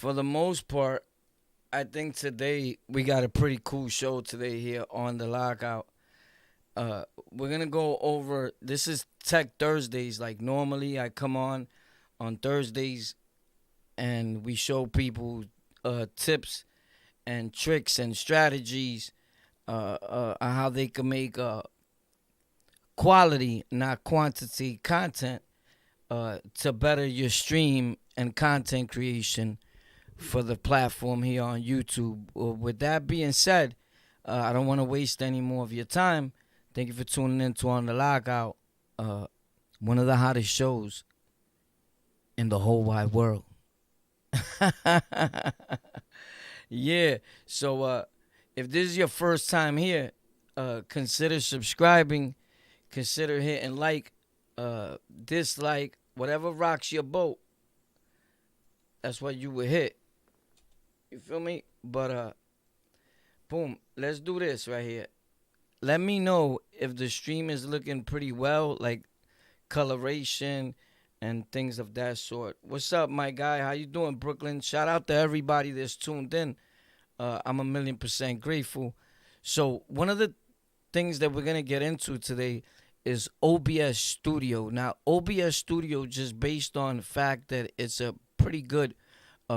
for the most part, I think today we got a pretty cool show today here on the Lockout. We're gonna go over. This is Tech Thursdays. Like normally, I come on Thursdays and we show people tips and tricks and strategies on how they can make quality, not quantity, content to better your stream and content creation for the platform here on YouTube. With that being said, I don't want to waste any more of your time. Thank you for tuning in to On The Lockout, one of the hottest shows in the whole wide world. Yeah, so if this is your first time here, consider subscribing, consider hitting like, dislike, whatever rocks your boat. That's what you would hit. You feel me? But boom, let's do this right here. Let me know if the stream is looking pretty well, like coloration and things of that sort. What's up, my guy? How you doing, Brooklyn? Shout out to everybody that's tuned in. I'm 1,000,000% grateful. So one of the things that we're gonna get into today is OBS Studio. Now, OBS Studio, just based on the fact that it's a pretty good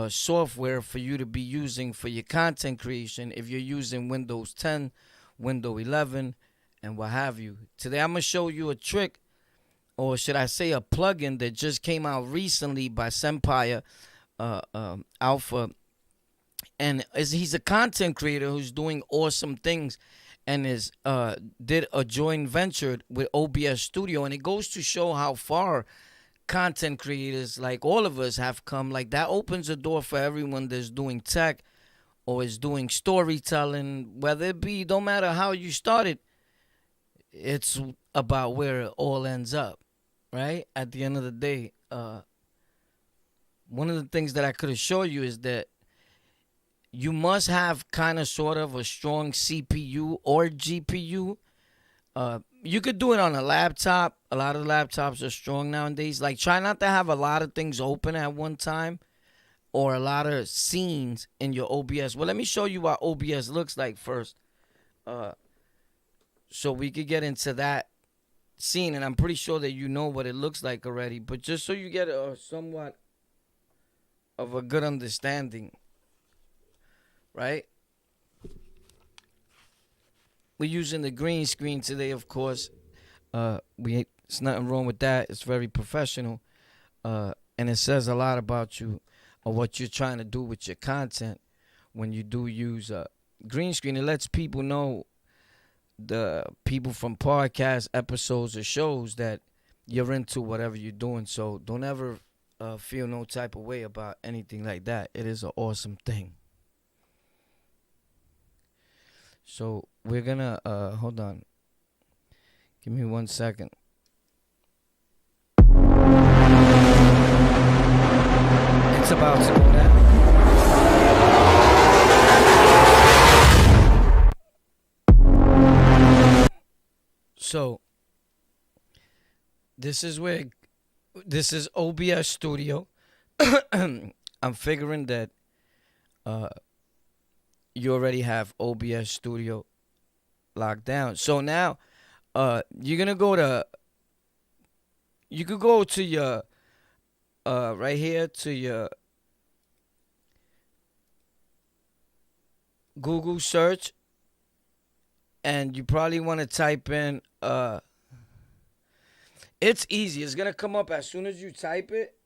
software for you to be using for your content creation if you're using Windows 10, Windows 11, and what have you. Today, I'm going to show you a trick, or should I say a plugin that just came out recently by Senpai Alpha. And he's a content creator who's doing awesome things and did a joint venture with OBS Studio. And it goes to show how far content creators like all of us have come. Like, that opens the door for everyone that's doing tech or is doing storytelling, whether it be, don't matter how you started, it's about where it all ends up, right? At the end of the day, one of the things that I could assure you is that you must have kind of sort of a strong CPU or GPU. You could do it on a laptop. A lot of laptops are strong nowadays. Like, try not to have a lot of things open at one time or a lot of scenes in your OBS. Well, let me show you what OBS looks like first, so we could get into that scene. And I'm pretty sure that you know what it looks like already, but just so you get a somewhat of a good understanding, right? We're using the green screen today, of course. It's nothing wrong with that. It's very professional, and it says a lot about you or what you're trying to do with your content when you do use a green screen. It lets people know, the people from podcast episodes or shows, that you're into whatever you're doing. So don't ever feel no type of way about anything like that. It is an awesome thing. So we're gonna hold on. Give me 1 second. It's about to go down. So this is OBS Studio. I'm figuring that you already have OBS Studio locked down. So now you're gonna you could go to your right here to your Google search, and you probably want to type in it's easy. It's gonna come up as soon as you type it.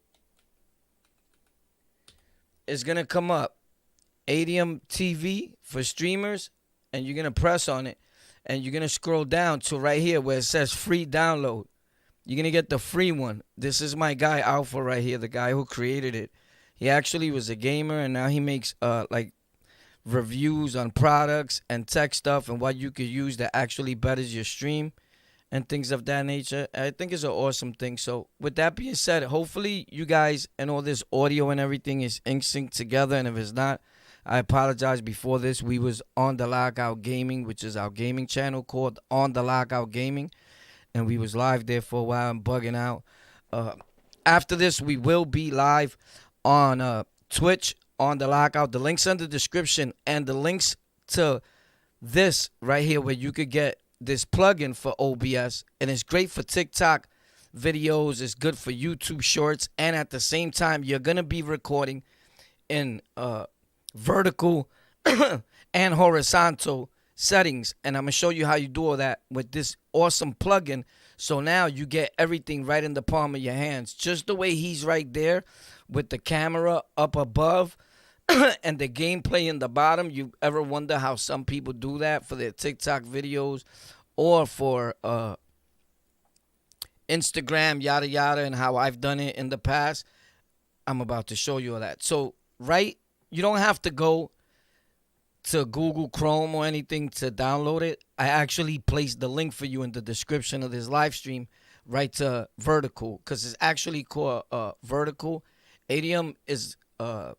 It's gonna come up ADM TV for streamers, and you're gonna press on it, and you're gonna scroll down to right here where it says free download. You're gonna get the free one. This is my guy Alpha right here, the guy who created it. He actually was a gamer, and now he makes like reviews on products and tech stuff and what you could use that actually betters your stream and things of that nature. I think it's an awesome thing. So with that being said, hopefully you guys and all this audio and everything is in sync together. And if it's not, I apologize. Before this, we was On The Lockout Gaming, which is our gaming channel called On The Lockout Gaming. And we was live there for a while and bugging out. After this, we will be live on Twitch on the lockout. The links in the description, and the links to this right here where you could get this plugin for OBS, and it's great for TikTok videos. It's good for YouTube shorts, and at the same time, you're gonna be recording in vertical and horizontal settings, and I'm gonna show you how you do all that with this awesome plugin. So now you get everything right in the palm of your hands, just the way he's right there with the camera up above and the gameplay in the bottom. You ever wonder how some people do that for their TikTok videos or for Instagram, yada yada, and how I've done it in the past? I'm about to show you all that. So you don't have to go to Google Chrome or anything to download it. I actually placed the link for you in the description of this live stream right to Vertical, because it's actually called Vertical. Adium is the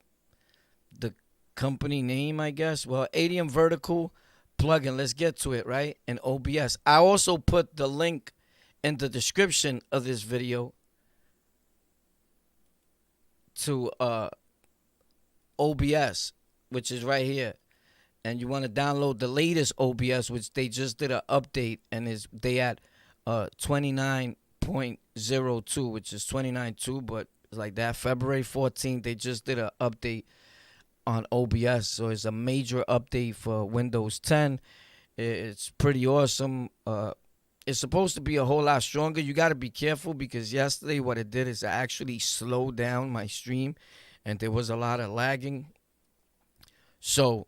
company name, I guess. Well, Adium Vertical plugin. Let's get to it, right? In OBS. I also put the link in the description of this video to OBS, which is right here. And you want to download the latest OBS, which they just did an update, and they at 29.02, which is 29.2, but it's like that. February 14th, they just did an update on OBS, so it's a major update for Windows 10. It's pretty awesome. It's supposed to be a whole lot stronger. You got to be careful, because yesterday what it did is it actually slowed down my stream, and there was a lot of lagging. So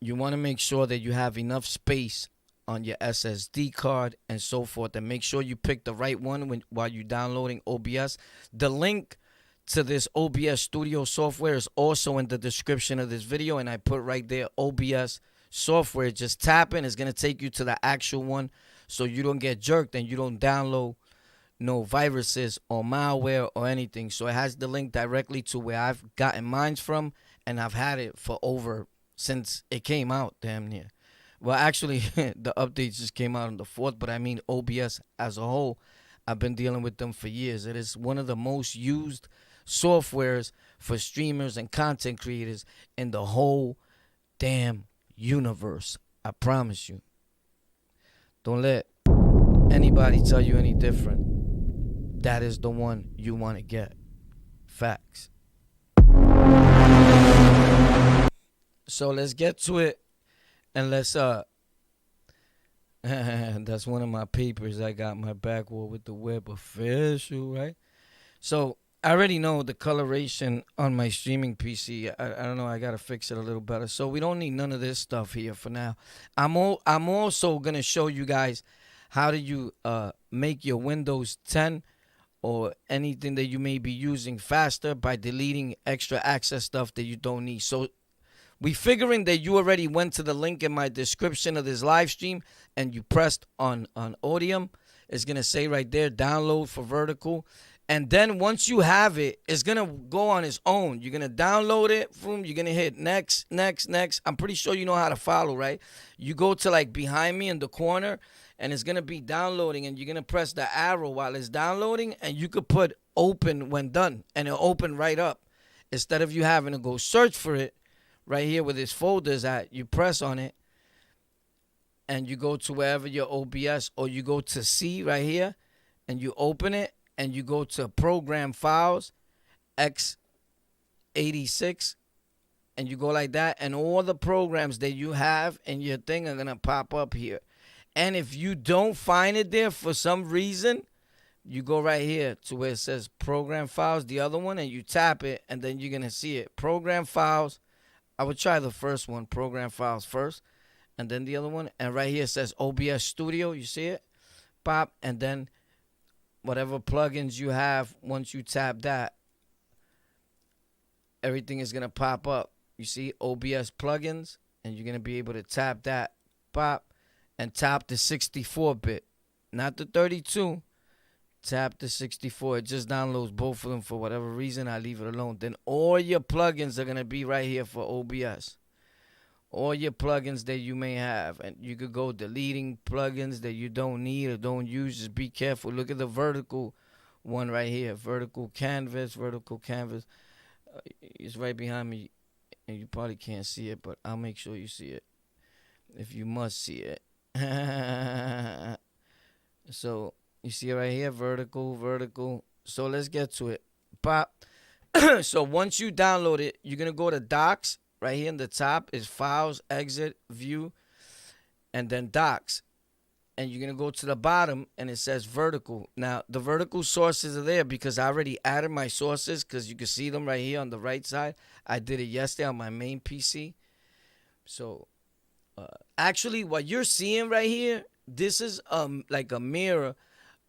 you want to make sure that you have enough space on your SSD card and so forth, and make sure you pick the right one while you're downloading OBS. The link to this OBS Studio software is also in the description of this video, and I put right there OBS software. Just tap in. It's going to take you to the actual one, so you don't get jerked and you don't download no viruses or malware or anything. So it has the link directly to where I've gotten mine from, and I've had it for since it came out, damn near. Well, actually, the updates just came out on the 4th, but I mean OBS as a whole, I've been dealing with them for years. It is one of the most used softwares for streamers and content creators in the whole damn universe. I promise you. Don't let anybody tell you any different. That is the one you want to get. Facts. So let's get to it, and let's that's one of my papers. I got my backward with the web official, right? So I already know the coloration on my streaming PC. I don't know. I gotta fix it a little better. So we don't need none of this stuff here for now. I'm also gonna show you guys how do you make your Windows 10 or anything that you may be using faster by deleting extra access stuff that you don't need. So we figuring that you already went to the link in my description of this live stream and you pressed on Odium. It's going to say right there, download for Vertical. And then once you have it, it's going to go on its own. You're going to download it. You're going to hit next, next, next. I'm pretty sure you know how to follow, right? You go to like behind me in the corner, and it's going to be downloading, and you're going to press the arrow while it's downloading, and you could put open when done, and it'll open right up. Instead of you having to go search for it, right here where this folder's at, you press on it, and you go to wherever your OBS, or you go to C right here, and you open it, and you go to Program Files, x86, and you go like that, and all the programs that you have in your thing are going to pop up here. And if you don't find it there for some reason, you go right here to where it says Program Files, the other one, and you tap it, and then you're going to see it. Program Files. I would try the first one, Program Files first, and then the other one. And right here it says OBS Studio. You see it? Pop. And then whatever plugins you have, once you tap that, everything is going to pop up. You see OBS plugins, and you're going to be able to tap that, pop, and tap the 64-bit. Not the 32. Tap the 64. It just downloads both of them for whatever reason. I leave it alone. Then all your plugins are going to be right here for OBS. All your plugins that you may have. And you could go deleting plugins that you don't need or don't use. Just be careful. Look at the vertical one right here. Vertical canvas. Vertical canvas. It's right behind me. And you probably can't see it, but I'll make sure you see it if you must see it. So you see it right here, vertical, vertical. So let's get to it. Pop. So once you download it, you're gonna go to Docs. Right here in the top is Files, Exit, View, and then Docs. And you're gonna go to the bottom and it says vertical. Now the vertical sources are there because I already added my sources, because you can see them right here on the right side. I did it yesterday on my main PC. So actually what you're seeing right here, this is like a mirror,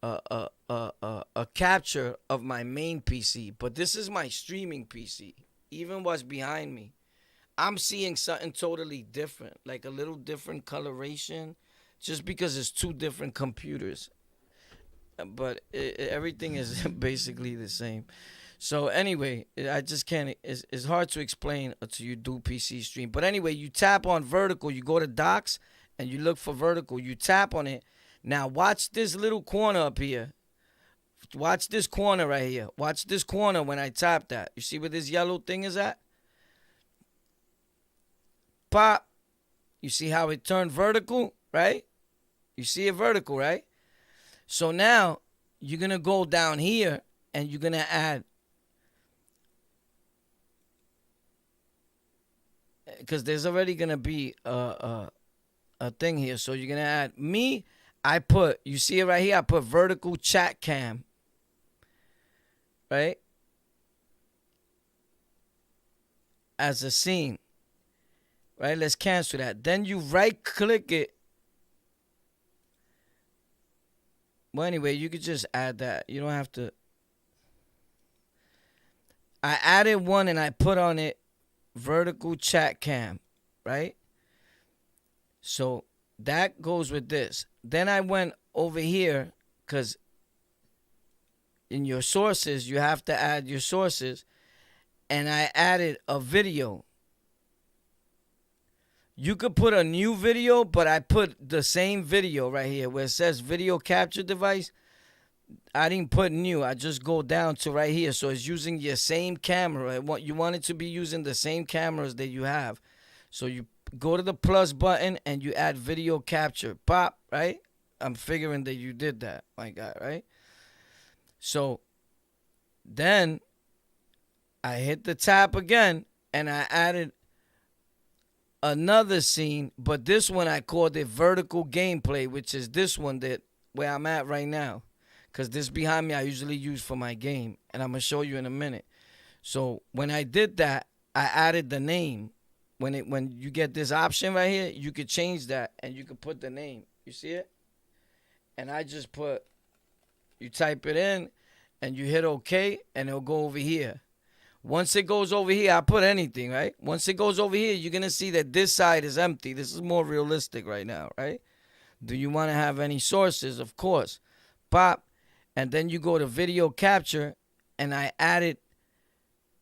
a capture of my main PC, but this is my streaming PC. Even what's behind me, I'm seeing something totally different, like a little different coloration, just because it's two different computers. But everything is basically the same. So anyway, I just can't. It's hard to explain until you do PC stream. But anyway, you tap on vertical. You go to Docs and you look for vertical. You tap on it. Now watch this little corner up here. Watch this corner right here. Watch this corner when I tap that. You see where this yellow thing is at? Pop. You see how it turned vertical, right? You see it vertical, right? So now you're going to go down here and you're going to add, because there's already going to be a thing here. So you're going to add me. I put, you see it right here? I put vertical chat cam, right? As a scene, right? Let's cancel that. Then you right click it. Well, anyway, you could just add that. You don't have to. I added one and I put on it vertical chat cam, right? So that goes with this. Then I went over here, because in your sources, you have to add your sources. And I added a video. You could put a new video, but I put the same video right here where it says video capture device. I didn't put new. I just go down to right here. So it's using your same camera. You want it to be using the same cameras that you have. So you go to the plus button and you add video capture. Pop, right? I'm figuring that you did that, my guy, right? So then I hit the tap again and I added another scene, but this one I called it vertical gameplay, which is this one that where I'm at right now, because this behind me I usually use for my game, and I'm gonna show you in a minute. So when I did that, I added the name. When you get this option right here, you could change that and you could put the name. You see it? And I just put, you type it in and you hit OK and it'll go over here. Once it goes over here, I put anything, right? Once it goes over here, you're going to see that this side is empty. This is more realistic right now, right? Do you want to have any sources? Of course. Pop. And then you go to video capture, and I added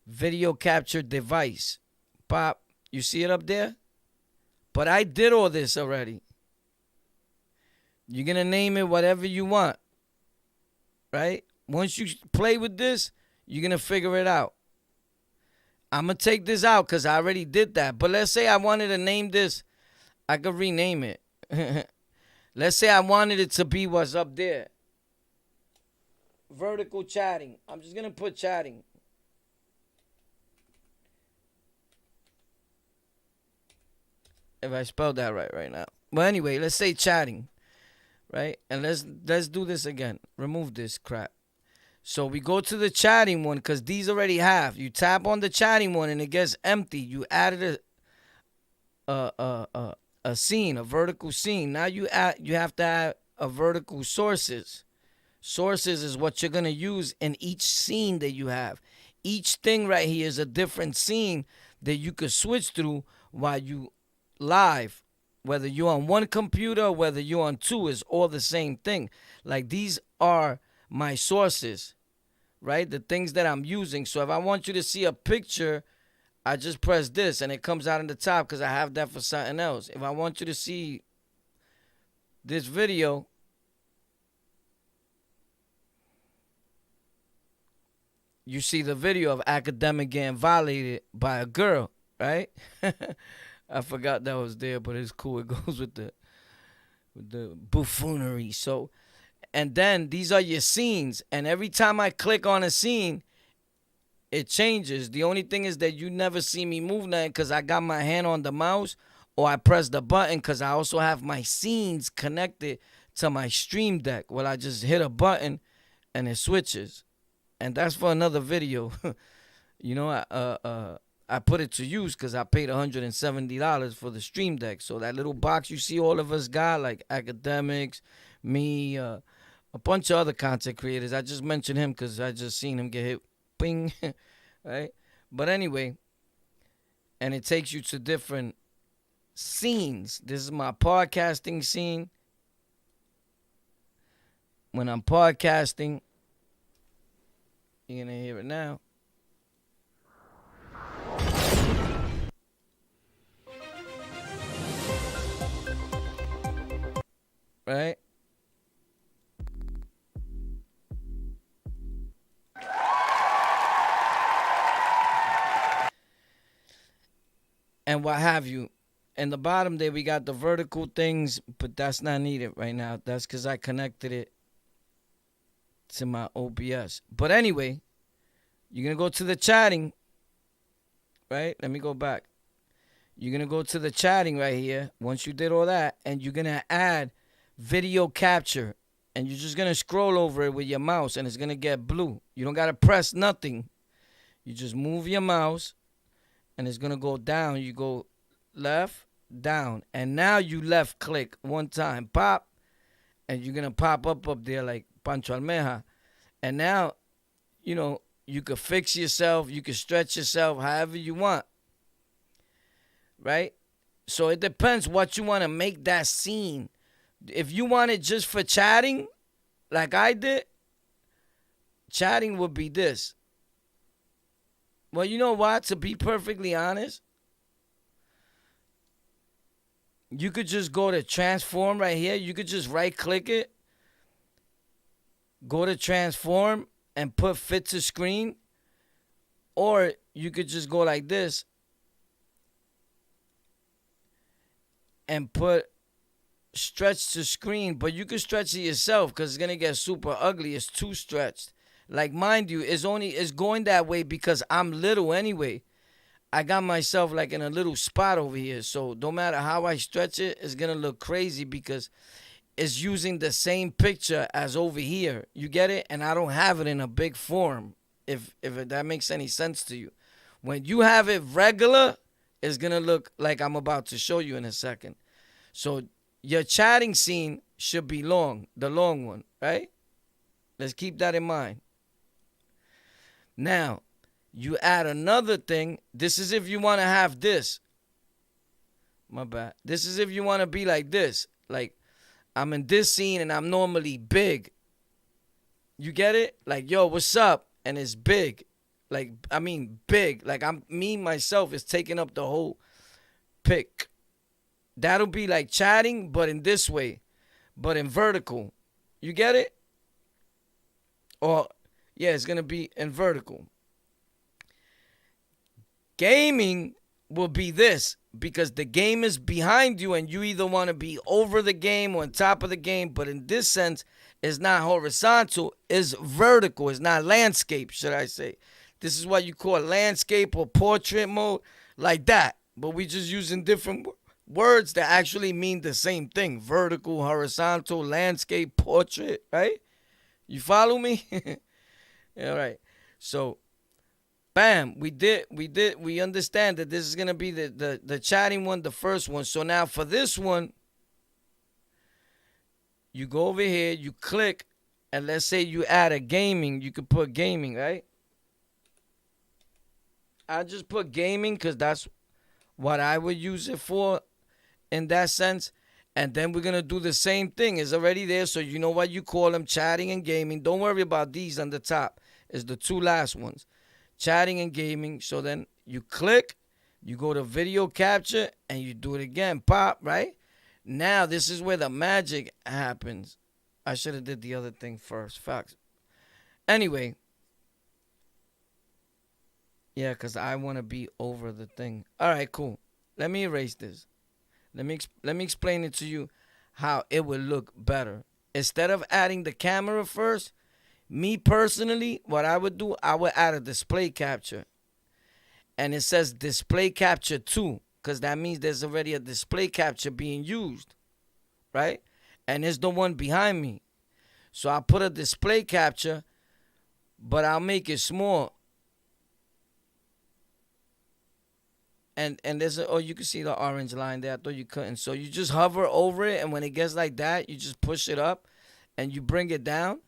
video capture device. Pop. You see it up there? But I did all this already. You're going to name it whatever you want, right? Once you play with this, you're going to figure it out. I'm going to take this out because I already did that. But let's say I wanted to name this. I could rename it. Let's say I wanted it to be what's up there. Vertical chatting. I'm just going to put chatting. If I spelled that right now. Well, anyway, let's say chatting. Right? And let's do this again. Remove this crap. So we go to the chatting one because these already have. You tap on the chatting one and it gets empty. You added a scene, a vertical scene. Now you have to add a vertical sources. Sources is what you're gonna use in each scene that you have. Each thing right here is a different scene that you could switch through while you live. Whether you're on one computer or whether you're on two, is all the same thing. Like these are my sources. Right? The things that I'm using. So if I want you to see a picture, I just press this and it comes out in the top because I have that for something else. If I want you to see this video, you see the video of academic getting violated by a girl. right? I forgot that was there, but it's cool. It goes with the buffoonery. So, and then these are your scenes, and every time I click on a scene, it changes. The only thing is that you never see me move nothing because I got my hand on the mouse or I press the button because I also have my scenes connected to my stream deck. Well, I just hit a button and it switches. And that's for another video. You know, I put it to use because I paid $170 for the stream deck. So that little box you see all of us got, like academics, me, a bunch of other content creators. I just mentioned him because I just seen him get hit. Bing. Right? But anyway, and it takes you to different scenes. This is my podcasting scene. When I'm podcasting, you're going to hear it now. Right? And what have you. In the bottom there, we got the vertical things, but that's not needed right now. That's because I connected it to my OBS. But anyway, you're going to go to the chatting, right? Let me go back. You're going to go to the chatting right here. Once you did all that, and you're going to add video capture. And you're just going to scroll over it with your mouse, and it's going to get blue. You don't got to press nothing. You just move your mouse, and it's going to go down. You go left, down. And now you left click one time. Pop. And you're going to pop up there like Pancho Almeja. And now, you know, you could fix yourself. You could stretch yourself however you want. Right? So it depends what you want to make that scene. If you want it just for chatting, like I did, chatting would be this. Well, you know what? To be perfectly honest, you could just go to transform right here. You could just right click it. Go to transform and put fit to screen. Or you could just go like this and put stretch to screen. But you can stretch it yourself because it's going to get super ugly. It's too stretched. Like, mind you, it's going that way because I'm little anyway. I got myself like in a little spot over here. So no matter how I stretch it, it's going to look crazy because it's using the same picture as over here. You get it? And I don't have it in a big form, if that makes any sense to you. When you have it regular, it's going to look like I'm about to show you in a second. So your chatting scene should be long, the long one, right? Let's keep that in mind. Now, you add another thing. This is if you want to have this. My bad. This is if you want to be like this. Like, I'm in this scene and I'm normally big. You get it? Like, yo, what's up? And it's big. Like, I mean, big. Like, myself is taking up the whole pic. That'll be like chatting, but in this way. But in vertical. You get it? Or, yeah, it's going to be in vertical. Gaming will be this because the game is behind you and you either want to be over the game or on top of the game. But in this sense, it's not horizontal. It's vertical. It's not landscape, should I say. This is what you call landscape or portrait mode, like that. But we just using different words that actually mean the same thing. Vertical, horizontal, landscape, portrait, right? You follow me? All right. So, bam, we understand that this is going to be the chatting one, the first one. So now for this one, you go over here, you click, and let's say you add a gaming. You could put gaming, right? I just put gaming because that's what I would use it for in that sense. And then we're going to do the same thing. It's already there, so you know what you call them, chatting and gaming. Don't worry about these on the top. It's the two last ones. Chatting and gaming. So then you click, you go to video capture, and you do it again. Pop, right? Now this is where the magic happens. I should have did the other thing first. Facts. Anyway. Yeah, because I want to be over the thing. All right, cool. Let me erase this. Let me explain it to you how it would look better. Instead of adding the camera first, me personally, what I would do, I would add a display capture. And it says display capture 2, because that means there's already a display capture being used, right? And it's the one behind me. So I'll put a display capture, but I'll make it small. And there's a, oh, you can see the orange line there. I thought you couldn't. So you just hover over it, and when it gets like that, you just push it up and you bring it down.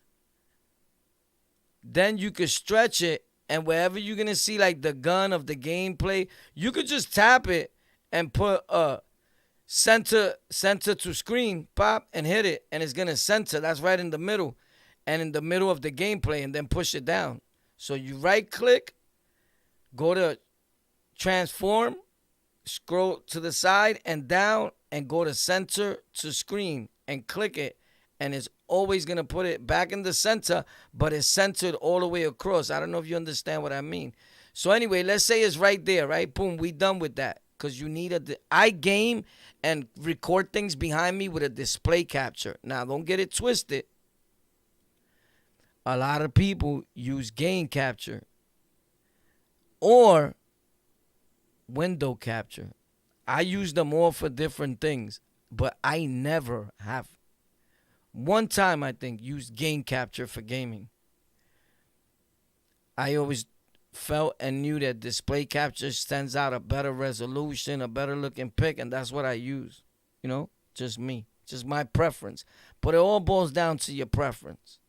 Then you could stretch it, and wherever you're gonna see like the gun of the gameplay, you could just tap it and put center to screen, pop, and hit it, and it's gonna center. That's right in the middle, and in the middle of the gameplay, and then push it down. So you right click, go to transform, scroll to the side and down, and go to center to screen and click it, and it's always gonna put it back in the center, but it's centered all the way across. I don't know if you understand what I mean. So anyway, let's say it's right there, right? Boom, we done with that. Because you need I game and record things behind me with a display capture. Now, don't get it twisted. A lot of people use game capture or window capture. I use them all for different things, but I never have. One time, I think, used game capture for gaming. I always felt and knew that display capture sends out a better resolution, a better looking pic, and that's what I use. You know, just me, just my preference. But it all boils down to your preference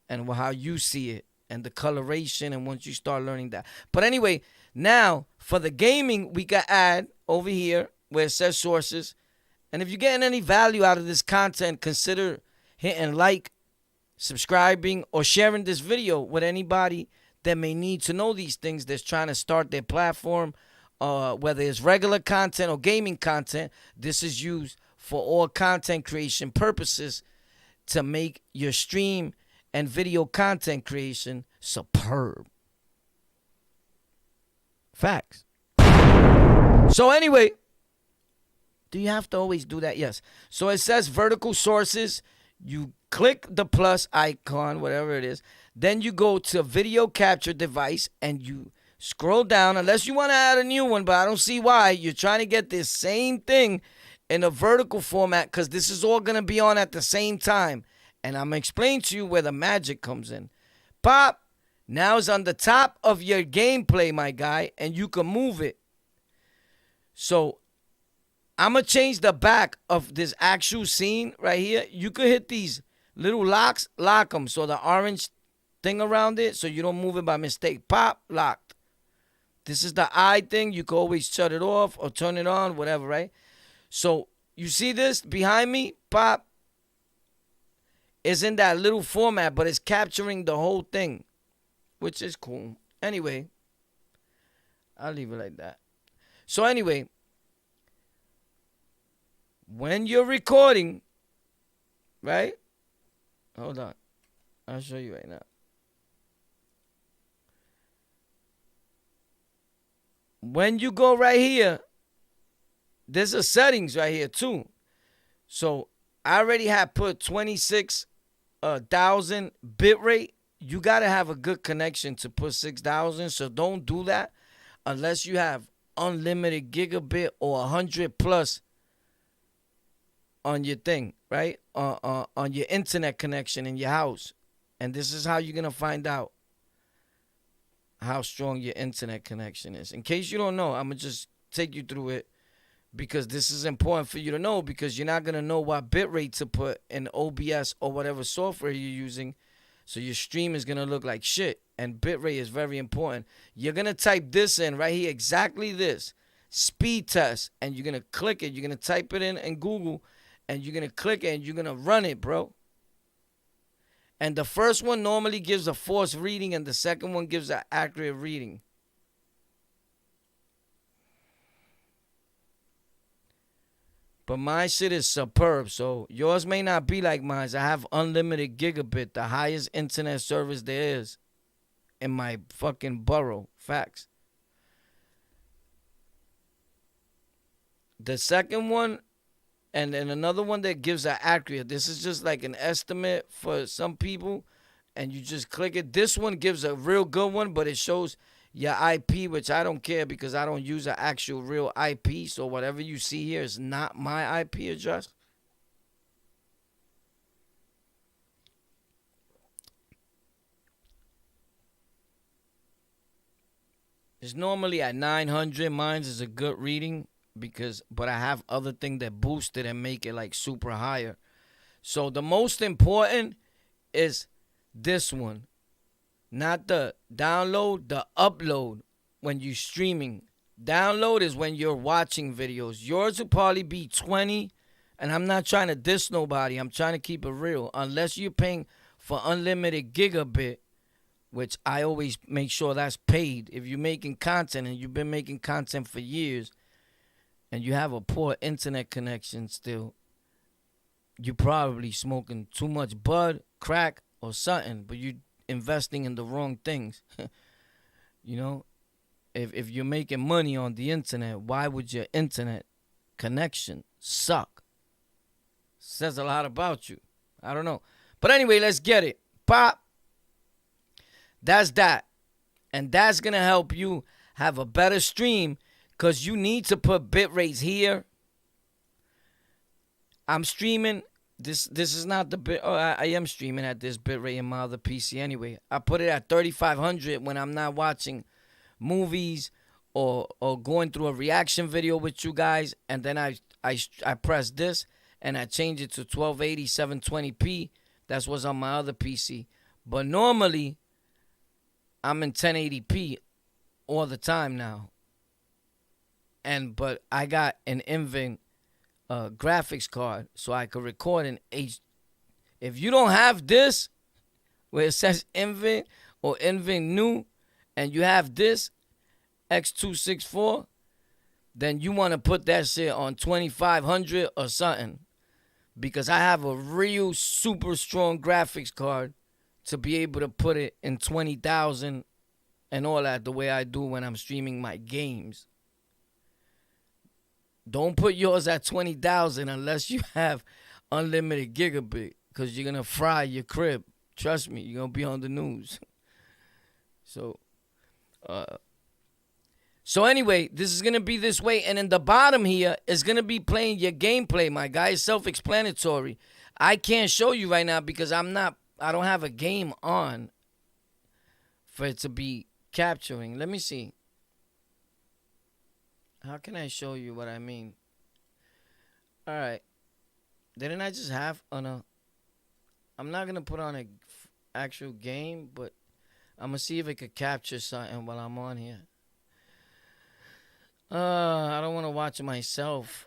and how you see it and the coloration, and once you start learning that. But anyway, now for the gaming, we can add over here where it says sources. And if you're getting any value out of this content, consider hitting like, subscribing, or sharing this video with anybody that may need to know these things that's trying to start their platform, whether it's regular content or gaming content. This is used for all content creation purposes to make your stream and video content creation superb. Facts. So anyway, do you have to always do that? Yes. So it says vertical sources. You click the plus icon, whatever it is. Then you go to video capture device and you scroll down, unless you want to add a new one, but I don't see why. You're trying to get this same thing in a vertical format because this is all going to be on at the same time. And I'm going to explain to you where the magic comes in. Pop. Now it's on the top of your gameplay, my guy, and you can move it. So I'm going to change the back of this actual scene right here. You could hit these little locks, lock them. So the orange thing around it, so you don't move it by mistake. Pop, locked. This is the eye thing. You can always shut it off or turn it on, whatever, right? So you see this behind me? Pop. It's in that little format, but it's capturing the whole thing, which is cool. Anyway, I'll leave it like that. So anyway, when you're recording, right? Hold on. I'll show you right now. When you go right here, there's a settings right here too. So I already have put 26,000 bit rate. You got to have a good connection to put 6,000. So don't do that unless you have unlimited gigabit or 100 plus on your thing, right? On your internet connection in your house. And this is how you're going to find out how strong your internet connection is. In case you don't know, I'm going to just take you through it because this is important for you to know, because you're not going to know what bit rate to put in OBS or whatever software you're using. So your stream is going to look like shit. And bit rate is very important. You're going to type this in right here, exactly this, speed test, and you're going to click it. You're going to type it in Google, and you're going to click it, and you're going to run it, bro. And the first one normally gives a false reading, and the second one gives an accurate reading. But my shit is superb, so yours may not be like mine. I have unlimited gigabit, the highest internet service there is in my fucking borough. Facts. The second one, and then another one that gives an accurate. This is just like an estimate for some people, and you just click it. This one gives a real good one, but it shows your IP, which I don't care because I don't use an actual real IP. So whatever you see here is not my IP address. It's normally at 900. Mine's is a good reading but I have other things that boost it and make it like super higher. So the most important is this one. Not the download, the upload when you're streaming. Download is when you're watching videos. Yours will probably be 20, and I'm not trying to diss nobody. I'm trying to keep it real. Unless you're paying for unlimited gigabit, which I always make sure that's paid. If you're making content and you've been making content for years and you have a poor internet connection still, you're probably smoking too much bud, crack, or something, but you're investing in the wrong things. You know, if you're making money on the internet, why would your internet connection suck? Says a lot about you. I don't know. But anyway, let's get it. Pop. That's that. And that's going to help you have a better stream because you need to put bit rates here. I'm streaming. This is not the bit. Oh, I am streaming at this bit rate in my other PC anyway. I put it at 3500 when I'm not watching movies or going through a reaction video with you guys. And then I press this and I change it to 1280 720p. That's what's on my other PC. But normally, I'm in 1080p all the time now. But I got an NVIDIA graphics card so I could record in H. If you don't have this, where it says NVIDIA or NVIDIA new, and you have this X264, then you want to put that shit on 2500 or something. Because I have a real super strong graphics card to be able to put it in 20,000 and all that the way I do when I'm streaming my games. Don't put yours at 20,000 unless you have unlimited gigabit because you're going to fry your crib. Trust me, you're going to be on the news. So anyway, this is going to be this way. And in the bottom here is going to be playing your gameplay, my guy. It's self-explanatory. I can't show you right now because I don't have a game on for it to be capturing. Let me see. How can I show you what I mean? All right. Didn't I just have on a... I'm not going to put on an actual game, but I'm going to see if it could capture something while I'm on here. I don't want to watch it myself.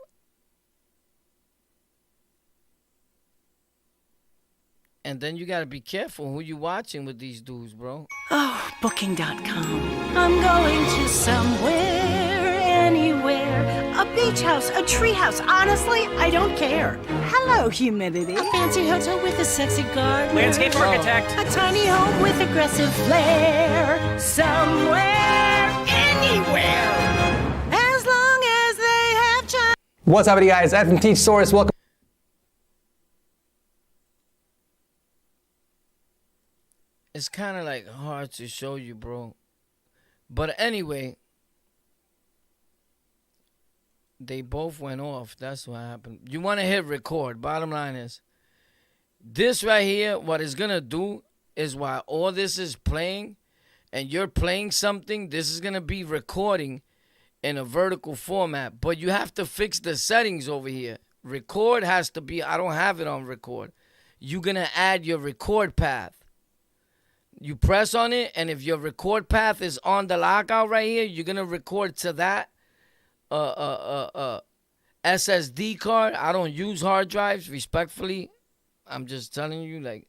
And then you got to be careful who you watching with these dudes, bro. Oh, Booking.com. I'm going to somewhere, anywhere. A beach house, a tree house. Honestly, I don't care. Hello, humidity. A fancy hotel with a sexy garden. Landscape architect. A tiny home with aggressive flair. Somewhere, anywhere. As long as they have time. What's up, guys? Ed from Teach Source. Welcome. It's kind of like hard to show you, bro. But anyway, they both went off. That's what happened. You want to hit record. Bottom line is, this right here, what it's going to do is while all this is playing and you're playing something, this is going to be recording in a vertical format. But you have to fix the settings over here. Record has to be, I don't have it on record. You're going to add your record path. You press on it, and if your record path is on the lockout right here, you're going to record to that SSD card. I don't use hard drives, respectfully. I'm just telling you, like,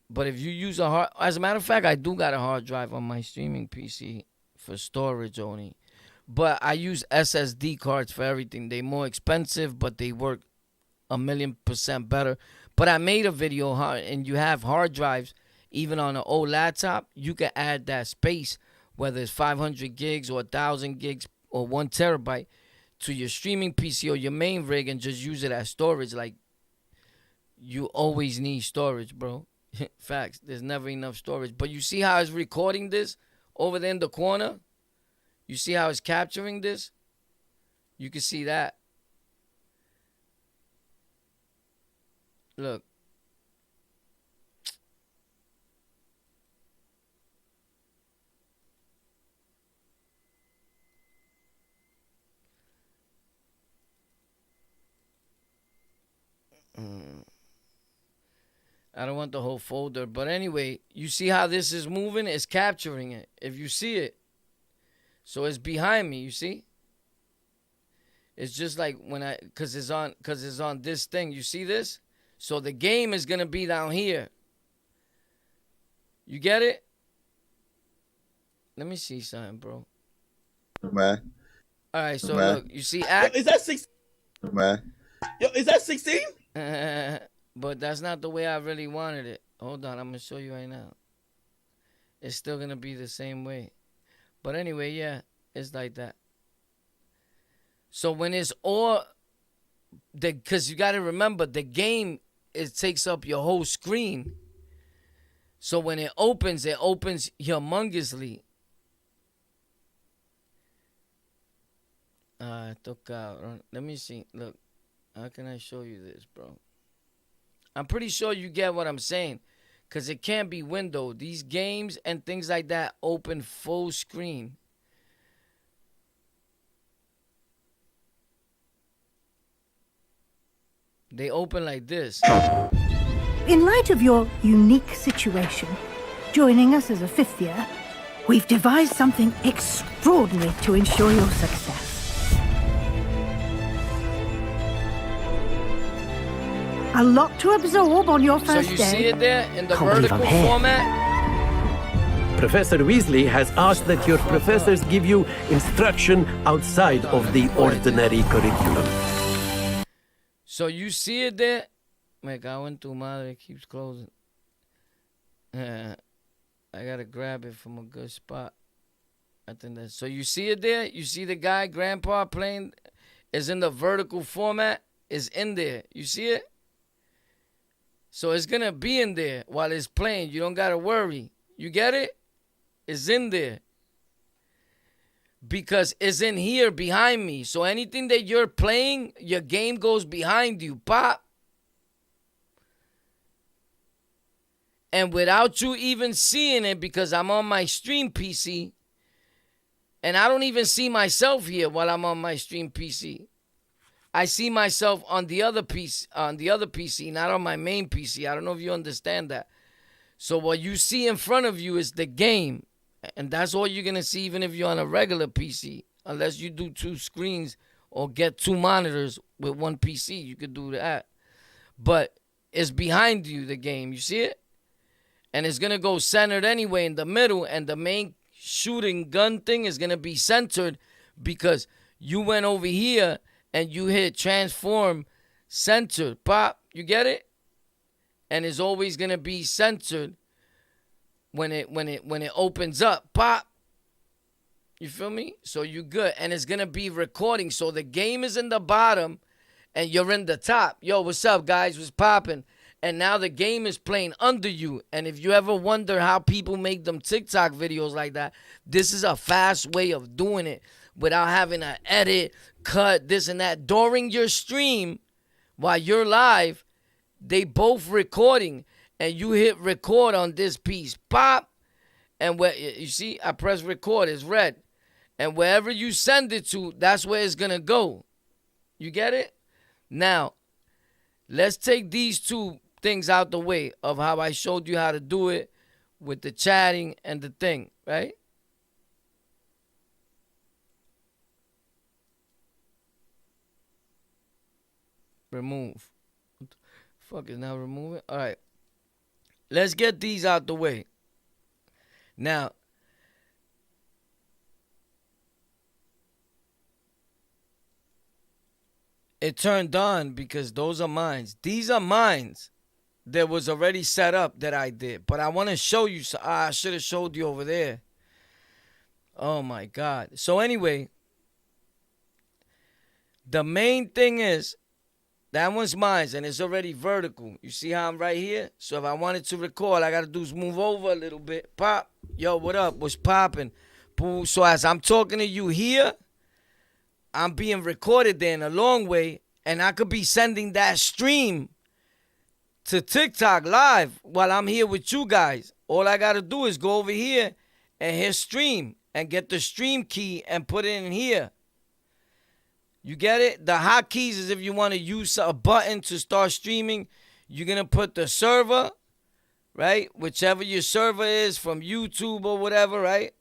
but if you use a hard, as a matter of fact, I do got a hard drive on my streaming PC for storage only. But I use SSD cards for everything. They're more expensive, but they work 1,000,000% better. But I made a video, and you have hard drives. Even on an old laptop, you can add that space, whether it's 500 gigs or 1,000 gigs or 1 terabyte, to your streaming PC or your main rig and just use it as storage. Like, you always need storage, bro. Facts. There's never enough storage. But you see how it's recording this over there in the corner? You see how it's capturing this? You can see that. Look. I don't want the whole folder. But anyway, you see how this is moving? It's capturing it. If you see it. So it's behind me, you see? It's just like when cause it's on this thing. You see this? So the game is gonna be down here. You get it? Let me see something, bro. Man. Alright, so Man. look, you see act. Yo, is that 16? Man. Yo, is that 16? But that's not the way I really wanted it. Hold on, I'm gonna show you right now. It's still gonna be the same way. But anyway, yeah, it's like that. So when it's all, because you got to remember, the game, it takes up your whole screen. So when it opens humongously. Let me see. Look, how can I show you this, bro? I'm pretty sure you get what I'm saying. Because it can't be windowed. These games and things like that open full screen. They open like this. In light of your unique situation, joining us as a fifth year, we've devised something extraordinary to ensure your success. A lot to absorb on your So first you day. see it there in the Can't believe vertical I'm here. format? Professor Weasley has asked that your professors give you instruction outside of the ordinary curriculum. So you see it there? Me cago en tu madre, it keeps closing. I gotta grab it from a good spot. I think that's so. You see it there? You see the guy, grandpa, playing is in the vertical format, is in there. You see it? So it's gonna be in there while it's playing. You don't gotta worry. You get it? It's in there. Because it's in here behind me. So anything that you're playing, your game goes behind you. Pop. And without you even seeing it, because I'm on my stream PC, and I don't even see myself here while I'm on my stream PC. I see myself on the other PC, not on my main PC. I don't know if you understand that. So what you see in front of you is the game. And that's all you're going to see even if you're on a regular PC. Unless you do 2 screens or get 2 monitors with 1 PC. You could do that. But it's behind you, the game. You see it? And it's going to go centered anyway in the middle. And the main shooting gun thing is going to be centered because you went over here and you hit transform centered. Pop, you get it? And it's always going to be centered when it opens up. Pop. You feel me? So you good. And it's going to be recording. So the game is in the bottom and you're in the top. Yo, what's up, guys? What's popping? And now the game is playing under you. And if you ever wonder how people make them TikTok videos like that, this is a fast way of doing it without having to edit, cut, this and that. During your stream, while you're live, they both recording. And you hit record on this piece. Pop. And where you see, I press record. It's red. And wherever you send it to, that's where it's going to go. You get it? Now, let's take these 2 things out the way of how I showed you how to do it with the chatting and the thing, right? Remove. What the fuck is now removing? All right. Let's get these out the way. Now, it turned on because those are mines. These are mines that was already set up that I did. But I want to show you. I should have showed you over there. Oh, my God. So, anyway, The main thing is, that one's mine, and it's already vertical. You see how I'm right here? So if I wanted to record, I got to do is move over a little bit. Pop. Yo, what up? What's popping? So as I'm talking to you here, I'm being recorded there in a long way, and I could be sending that stream to TikTok live while I'm here with you guys. All I got to do is go over here and hit stream and get the stream key and put it in here. You get it? The hotkeys is if you want to use a button to start streaming, you're going to put the server, right? Whichever your server is from YouTube or whatever, right?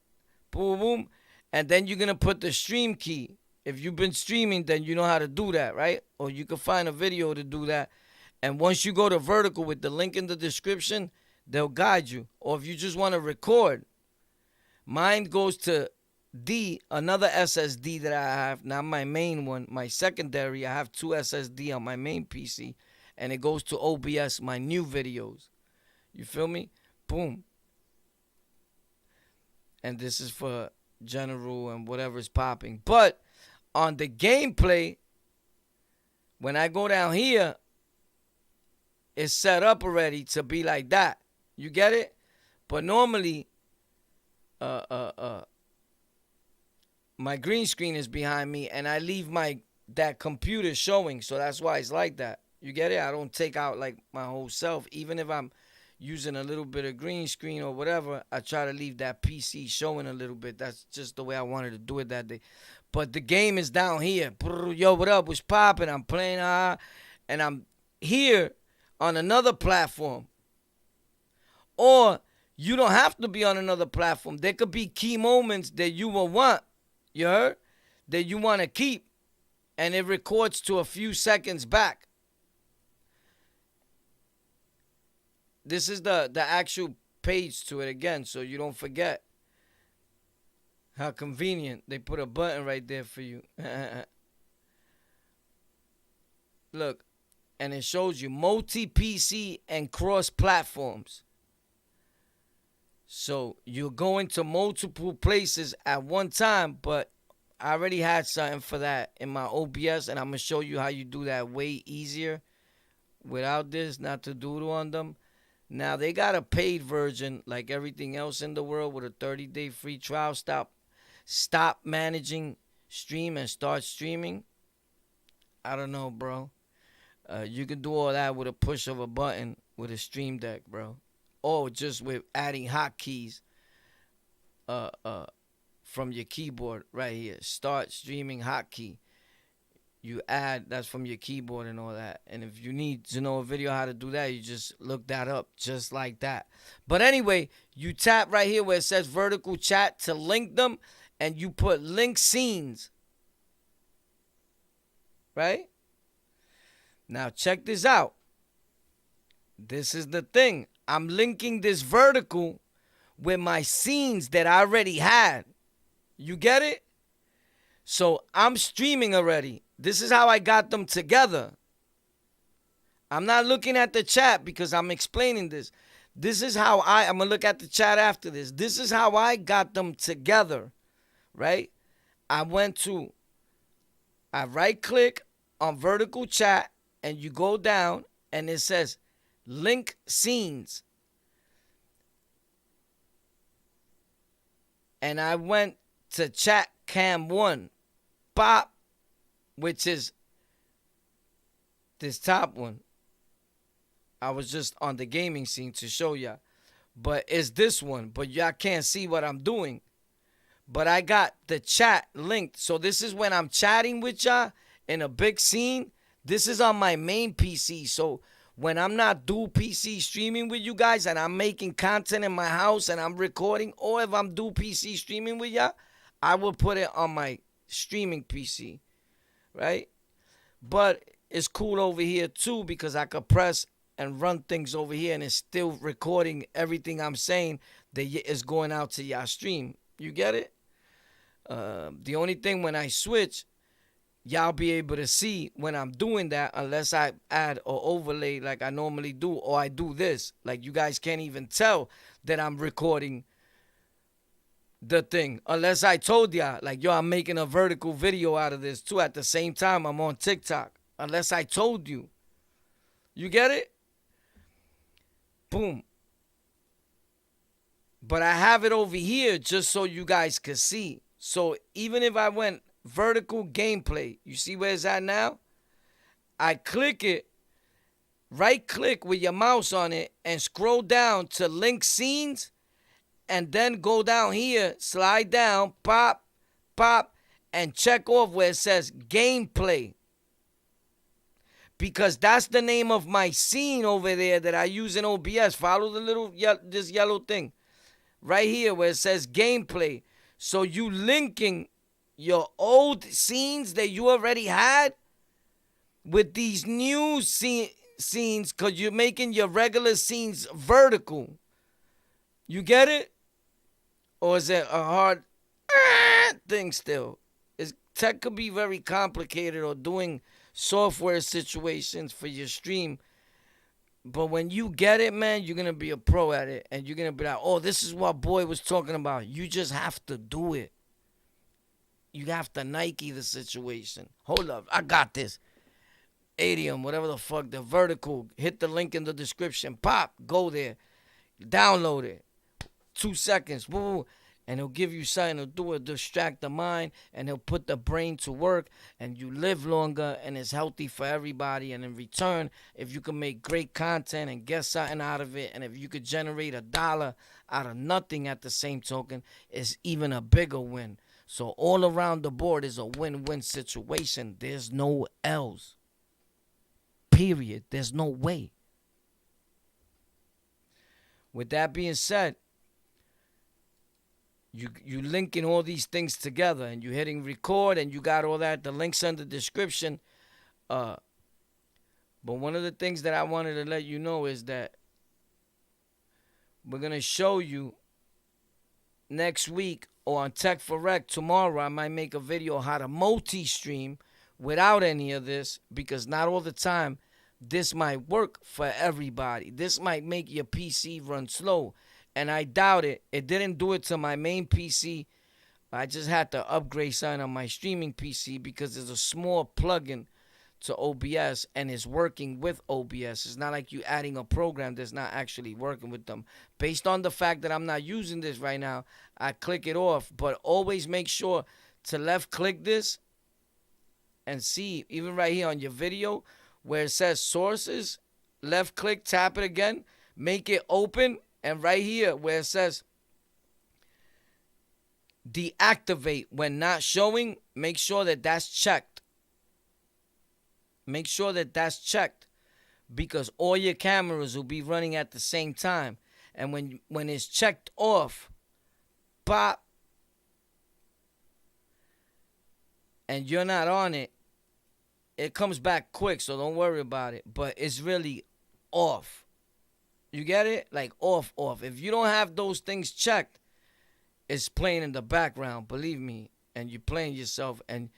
Boom, boom. And then you're going to put the stream key. If you've been streaming, then you know how to do that, right? Or you can find a video to do that. And once you go to vertical with the link in the description, they'll guide you. Or if you just want to record, mine goes to D, another SSD that I have, not my main one, my secondary. I have 2 SSD on my main PC, and it goes to OBS, my new videos. You feel me? Boom. And this is for general and whatever's popping. But on the gameplay, when I go down here, it's set up already to be like that. You get it? But normally, my green screen is behind me, and I leave that computer showing, so that's why it's like that. You get it? I don't take out like my whole self. Even if I'm using a little bit of green screen or whatever, I try to leave that PC showing a little bit. That's just the way I wanted to do it that day. But the game is down here. Yo, what up? What's popping? I'm playing, and I'm here on another platform. Or you don't have to be on another platform. There could be key moments that you will want. You heard? That you want to keep. And it records to a few seconds back. This is the actual page to it again, so you don't forget. How convenient. They put a button right there for you. Look. And it shows you multi-PC and cross-platforms. So you're going to multiple places at one time, but I already had something for that in my OBS, and I'm going to show you how you do that way easier without this, not to doodle on them. Now, they got a paid version like everything else in the world with a 30-day free trial. Stop managing stream and start streaming. I don't know, bro. You can do all that with a push of a button with a Stream Deck, bro. Or just with adding hotkeys from your keyboard right here. Start streaming hotkey. You add, that's from your keyboard and all that. And if you need to know a video how to do that, you just look that up just like that. But anyway, you tap right here where it says vertical chat to link them, and you put link scenes. Right? Now, check this out. This is the thing. I'm linking this vertical with my scenes that I already had. You get it? So, I'm streaming already. This is how I got them together. I'm not looking at the chat because I'm explaining this. This is how I'm going to look at the chat after this. This is how I got them together. Right? I right-click on vertical chat. And you go down, and it says, link scenes. And I went to chat cam 1. Pop, which is this top one. I was just on the gaming scene to show y'all. But it's this one. But y'all can't see what I'm doing. But I got the chat linked. So this is when I'm chatting with y'all in a big scene. This is on my main PC, so when I'm not dual PC streaming with you guys and I'm making content in my house and I'm recording, or if I'm dual PC streaming with y'all, I will put it on my streaming PC, right? But it's cool over here too because I could press and run things over here and it's still recording everything I'm saying that is going out to y'all stream. You get it? The only thing when I switch, y'all be able to see when I'm doing that unless I add or overlay like I normally do, or I do this. Like you guys can't even tell that I'm recording the thing. Unless I told y'all, like, yo, I'm making a vertical video out of this too. At the same time, I'm on TikTok. Unless I told you. You get it? Boom. But I have it over here just so you guys could see. So even if I went vertical gameplay, you see where it's at now? I click it, right click with your mouse on it, and scroll down to link scenes, and then go down here, slide down, pop, pop, and check off where it says gameplay. Because that's the name of my scene over there that I use in OBS. Follow the little, this yellow thing. Right here where it says gameplay. So you linking your old scenes that you already had with these new scenes, because you're making your regular scenes vertical. You get it? Or is it a hard thing still? Tech could be very complicated, or doing software situations for your stream. But when you get it, man, you're going to be a pro at it. And you're going to be like, oh, this is what boy was talking about. You just have to do it. You have to Nike the situation. Hold up. I got this. Adium, whatever the fuck, the vertical. Hit the link in the description. Pop. Go there. Download it. 2 seconds. Woo. And he'll give you something to do it, distract the mind, and he'll put the brain to work, and you live longer, and it's healthy for everybody. And in return, if you can make great content and get something out of it, and if you could generate $1 out of nothing at the same token, it's even a bigger win. So all around the board is a win-win situation. There's no else. Period. There's no way. With that being said, you linking all these things together, and you hitting record, and you got all that. The links in the description. But one of the things that I wanted to let you know is that we're going to show you next week, or on Tech for Rec tomorrow, I might make a video how to multi-stream without any of this, because not all the time this might work for everybody. This might make your PC run slow. And I doubt it. It didn't do it to my main PC. I just had to upgrade something on my streaming PC because there's a small plugin to OBS, and it's working with OBS. It's not like you adding a program that's not actually working with them. Based on the fact that I'm not using this right now, I click it off. But always make sure to left click this and see, even right here on your video where it says sources, left click, tap it again, make it open. And right here where it says deactivate when not showing, make sure that that's checked. Make sure that that's checked, because all your cameras will be running at the same time. And when it's checked off, pop, and you're not on it, it comes back quick, so don't worry about it. But it's really off. You get it? Like off. If you don't have those things checked, it's playing in the background, believe me. And you're playing yourself. And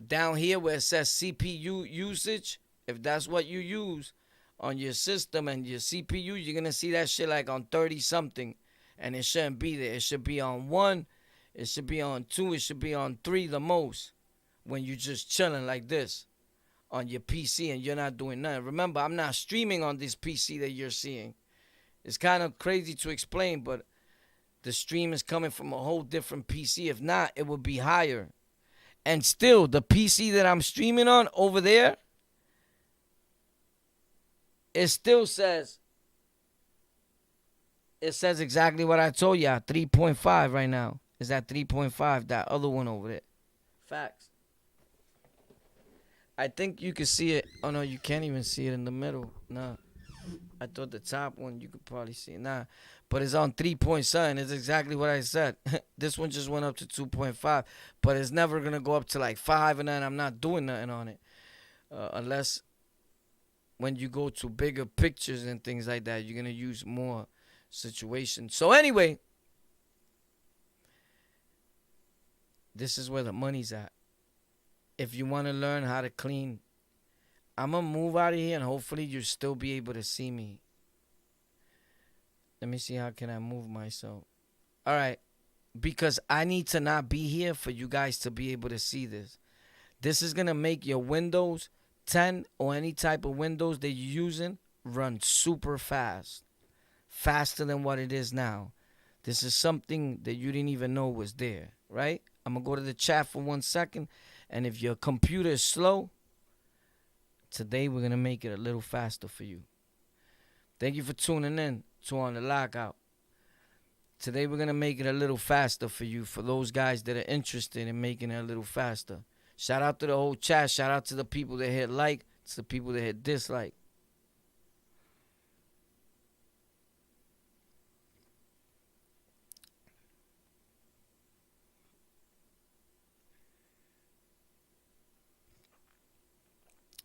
down here where it says CPU usage, if that's what you use on your system and your CPU, you're going to see that shit like on 30-something. And it shouldn't be there. It should be on 1. It should be on 2. It should be on 3 the most, when you're just chilling like this on your PC and you're not doing nothing. Remember, I'm not streaming on this PC that you're seeing. It's kind of crazy to explain, but the stream is coming from a whole different PC. If not, it would be higher. And still, the PC that I'm streaming on over there, it still says, exactly what I told you, 3.5 right now. It's at 3.5, that other one over there. Facts. I think you can see it. Oh, no, you can't even see it in the middle. Nah. I thought the top one, you could probably see it. Nah. But it's on 3.7. It's exactly what I said. This one just went up to 2.5. But it's never going to go up to like 5, and then I'm not doing nothing on it. Unless when you go to bigger pictures and things like that, you're going to use more situations. So anyway, this is where the money's at. If you want to learn how to clean, I'm going to move out of here, and hopefully you'll still be able to see me. Let me see, how can I move myself? All right. because I need to not be here for you guys to be able to see this. This is going to make your Windows 10 or any type of Windows that you're using run super fast. Faster than what it is now. This is something that you didn't even know was there, right? I'm going to go to the chat for 1 second. And if your computer is slow, today we're going to make it a little faster for you. Thank you for tuning in to On The Lockout. Today we're going to make it a little faster for you, for those guys that are interested in making it a little faster. Shout out to the whole chat. Shout out to the people that hit like, to the people that hit dislike.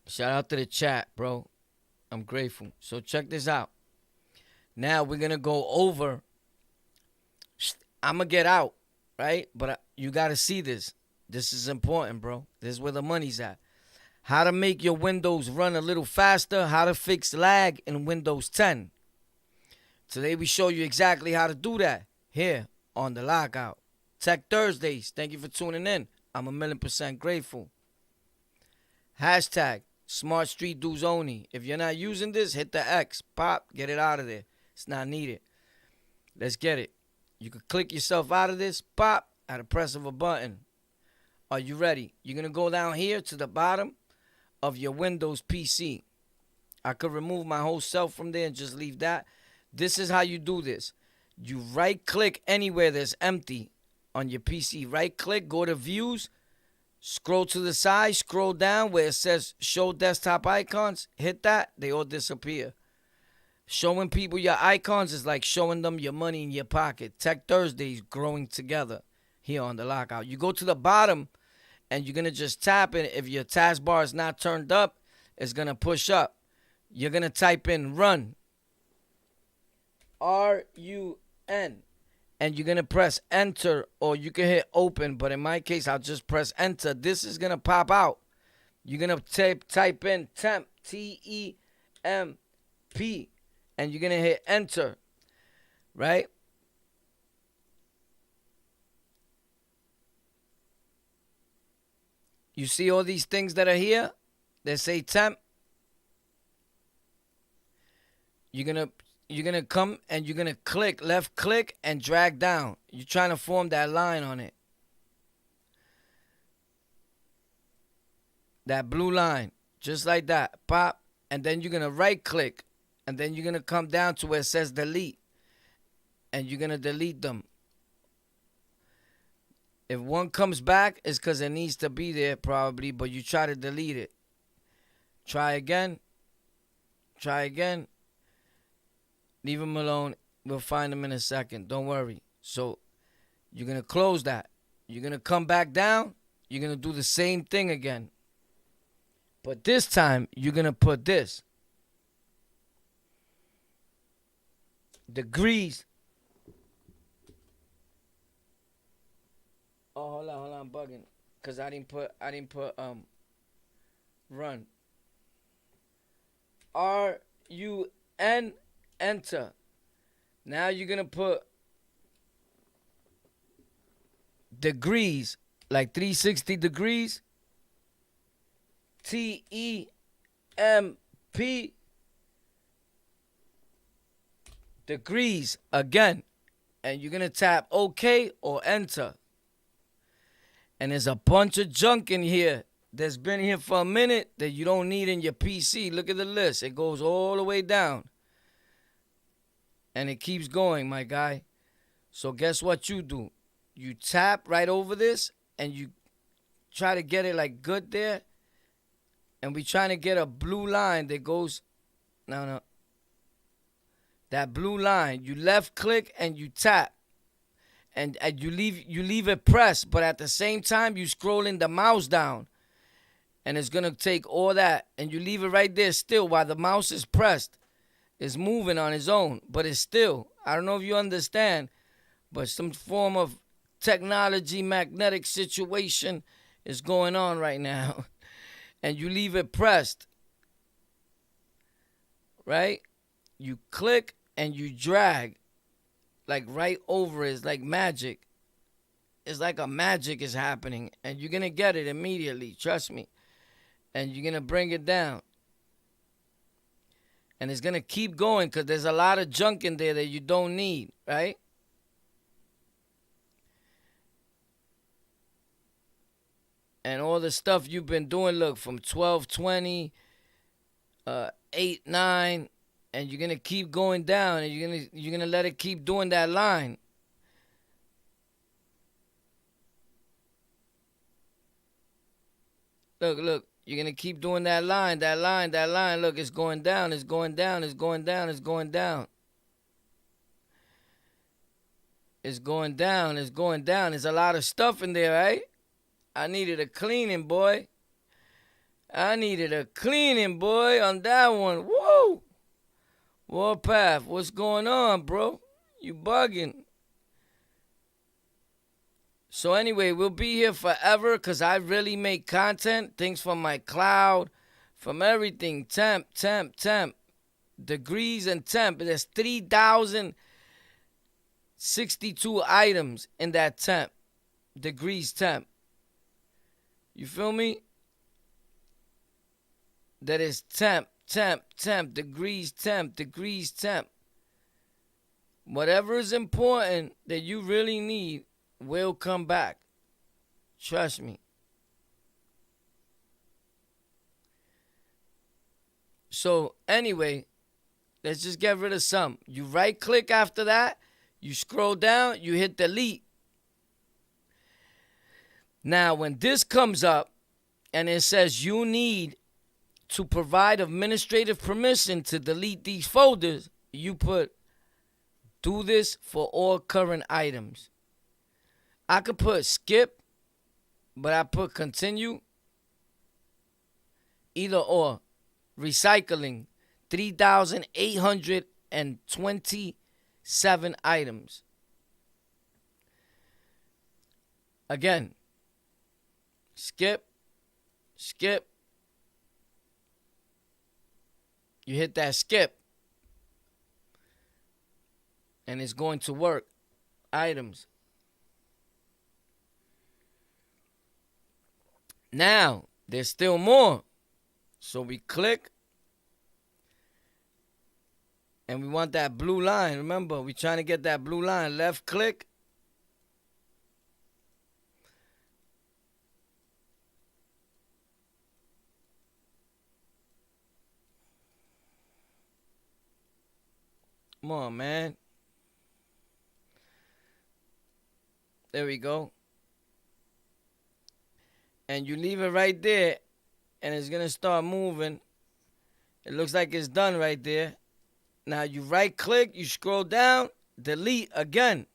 Shout out to the chat, bro. I'm grateful. So check this out. Now we're going to go over. I'm going to get out, right? But you got to see this. This is important, bro. This is where the money's at. How to make your Windows run a little faster. How to fix lag in Windows 10. Today we show you exactly how to do that here on The Lockout. Tech Thursdays. Thank you for tuning in. I'm 1,000,000% grateful. Hashtag Smart Street Dudes Only. If you're not using this, hit the X. Pop. Get it out of there. It's not needed. Let's get it. You can click yourself out of this. Pop. At a press of a button. Are you ready? You're going to go down here to the bottom of your Windows PC. I could remove my whole self from there and just leave that. This is how you do this. You right-click anywhere that's empty on your PC. Right-click. Go to Views. Scroll to the side, scroll down where it says show desktop icons. Hit that, they all disappear. Showing people your icons is like showing them your money in your pocket. Tech Thursdays growing together here on The Lockout. You go to the bottom and you're going to just tap it. If your taskbar is not turned up, it's going to push up. You're going to type in run. R-U-N. And you're going to press enter, or you can hit open. But in my case, I'll just press enter. This is going to pop out. You're going to type in temp, T-E-M-P. And you're going to hit enter. Right? You see all these things that are here that say temp? You're going to come and you're going to click, left click, and drag down. You're trying to form that line on it. That blue line. Just like that. Pop. And then you're going to right click. And then you're going to come down to where it says delete. And you're going to delete them. If one comes back, it's because it needs to be there probably. But you try to delete it. Try again. Try again. Leave them alone. We'll find them in a second. Don't worry. So you're going to close that. You're going to come back down. You're going to do the same thing again. But this time, you're going to put this. Degrees. Oh, hold on, I'm bugging. Because I didn't put run. R-U-N. Enter. Now you're going to put degrees, like 360 degrees. T-E-M-P. Degrees again. And you're going to tap OK or enter. And there's a bunch of junk in here that's been here for a minute that you don't need in your PC. Look at the list. It goes all the way down. And it keeps going, my guy. So guess what you do? You tap right over this and you try to get it like good there. And we trying to get a blue line that goes... No. That blue line. You left click and you tap. And you leave it pressed. But at the same time, you scrolling the mouse down. And it's going to take all that. And you leave it right there still while the mouse is pressed. It's moving on its own, but it's still, I don't know if you understand, but some form of technology, magnetic situation is going on right now. And you leave it pressed, right? You click and you drag, like right over it. It's like magic. it's like a magic is happening, and you're gonna get it immediately. Trust me. And you're gonna bring it down, and it's gonna keep going because there's a lot of junk in there that you don't need, right? And all the stuff you've been doing, look, from 12:20, 8, 9, and you're gonna keep going down, and you're gonna let it keep doing that line. Look, you're gonna keep doing that line. Look, it's going down, it's going down, it's going down, it's going down. It's going down, it's going down. There's a lot of stuff in there, right? I needed a cleaning, boy. I needed a cleaning, boy, on that one. Whoa! Warpath, what's going on, bro? You bugging. So anyway, we'll be here forever because I really make content. Things from my cloud, from everything. Temp. Degrees and temp. There's 3,062 items in that temp. Degrees temp. You feel me? That is temp, degrees temp. Whatever is important that you really need will come back. Trust me. So anyway, let's just get rid of some. You right click after that, you scroll down, you hit delete. Now when this comes up and it says you need to provide administrative permission to delete these folders, you put do this for all current items. I could put skip, but I put continue. Either or. Recycling, 3,827 items. Again, skip. You hit that skip, and it's going to work. Items. Now, there's still more. So we click, and we want that blue line. Remember, we're trying to get that blue line. Left click. Come on, man. There we go. And you leave it right there, and it's going to start moving. It looks like it's done right there. Now you right click, you scroll down, delete again.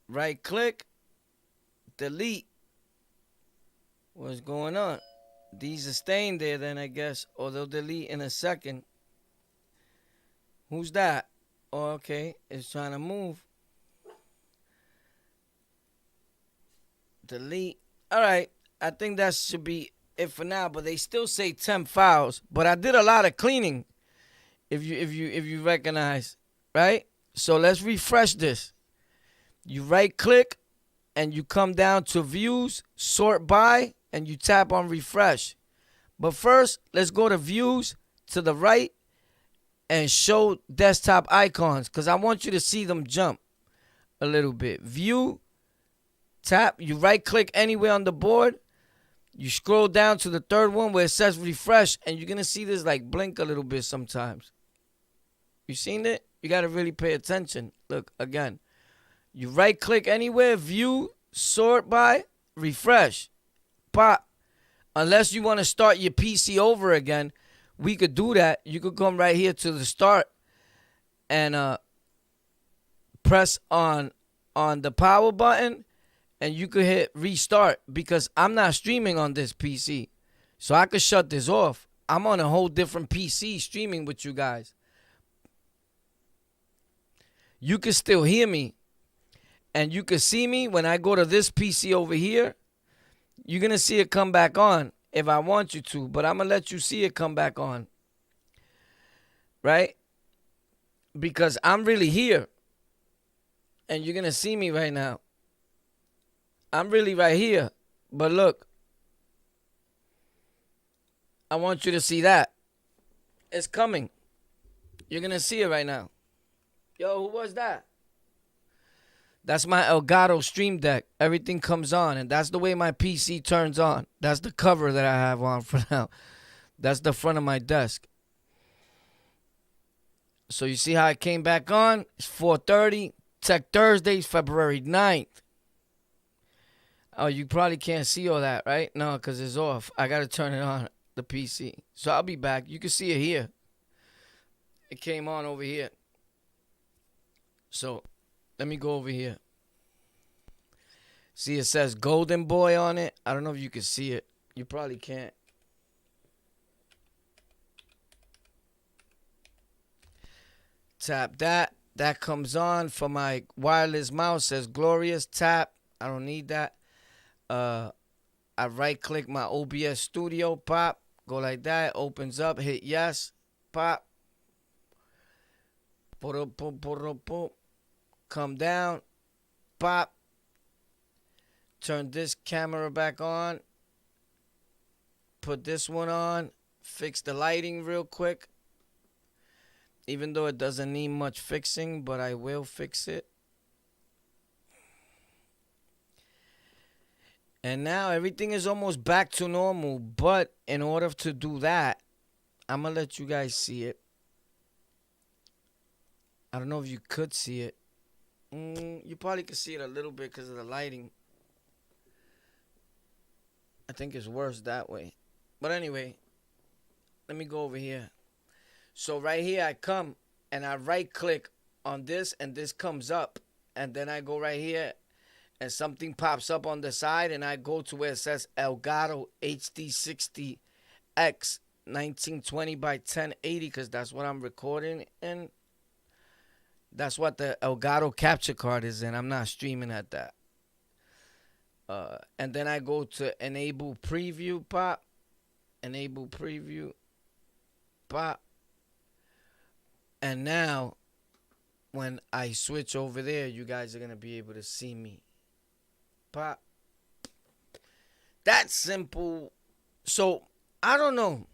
Right click, delete. What's going on? These are staying there then, I guess, or they'll delete in a second. Who's that? Oh, okay, it's trying to move. Delete. All right, I think that should be it for now. But they still say temp files. But I did a lot of cleaning. If you recognize, right? So let's refresh this. You right click, and you come down to views, sort by, and you tap on refresh. But first, let's go to views to the right and show desktop icons, because I want you to see them jump a little bit. View, tap, you right click anywhere on the board, you scroll down to the third one where it says refresh, and you're going to see this like blink a little bit sometimes. You seen it? You got to really pay attention. Look, again, you right click anywhere, view, sort by, refresh, pop. Unless you want to start your PC over again, we could do that. You could come right here to the start and press on the power button, and you could hit restart, because I'm not streaming on this PC. So I could shut this off. I'm on a whole different PC streaming with you guys. You can still hear me, and you can see me when I go to this PC over here. You're going to see it come back on if I want you to, but I'm going to let you see it come back on. right? Because I'm really here. And you're going to see me right now. I'm really right here. But look, I want you to see that. It's coming. You're going to see it right now. Yo, who was that? That's my Elgato Stream Deck. Everything comes on, and that's the way my PC turns on. That's the cover that I have on for now. That's the front of my desk. So you see how I came back on? It's 4:30. Tech Thursdays, February 9th. Oh, you probably can't see all that, right? No, because it's off. I got to turn it on, the PC. So I'll be back. You can see it here. It came on over here. So let me go over here. See, it says Golden Boy on it. I don't know if you can see it. You probably can't. Tap that. That comes on for my wireless mouse. Says Glorious. Tap. I don't need that. I right click my OBS Studio. Pop. Go like that. Opens up. Hit yes. Pop. Come down. Pop. Turn this camera back on. Put this one on. Fix the lighting real quick. Even though it doesn't need much fixing, but I will fix it. And now everything is almost back to normal. But in order to do that, I'm going to let you guys see it. I don't know if you could see it. You probably could see it a little bit because of the lighting. I think it's worse that way. But anyway, let me go over here. So right here I come and I right click on this and this comes up. And then I go right here and something pops up on the side and I go to where it says Elgato HD60X 1920 by 1080 because that's what I'm recording in. That's what the Elgato capture card is in. I'm not streaming at that. And then I go to enable preview, pop. Enable preview, pop. And now, when I switch over there, you guys are going to be able to see me. Pop. That's simple. So, I don't know.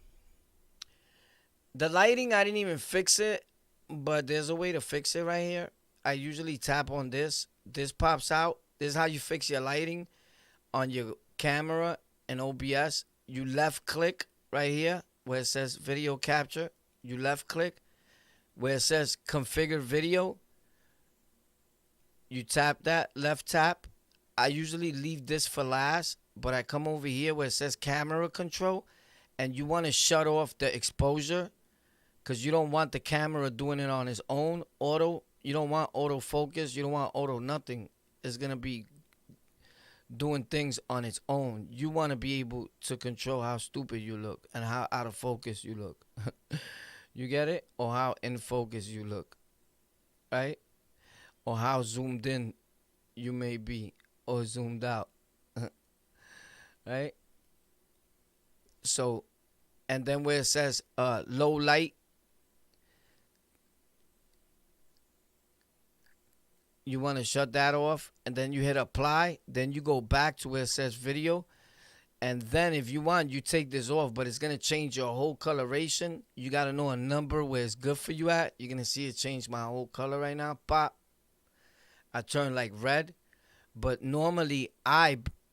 The lighting, I didn't even fix it. But there's a way to fix it right here. I usually tap on this. This pops out. This is how you fix your lighting on your camera and OBS. You left click right here where it says video capture. You left click. Where it says configure video, you tap that, left tap. I usually leave this for last, but I come over here where it says camera control, and you want to shut off the exposure because you don't want the camera doing it on its own. Auto, you don't want autofocus, you don't want auto nothing. It's going to be doing things on its own. You want to be able to control how stupid you look and how out of focus you look. You get it? Or how in focus you look. Right? Or how zoomed in you may be. Or zoomed out. Right? So, and then where it says low light, you want to shut that off. And then you hit apply. Then you go back to where it says video. And then if you want, you take this off, but it's going to change your whole coloration. You got to know a number where it's good for you at. You're going to see it change my whole color right now. Pop. I turn like red. But normally,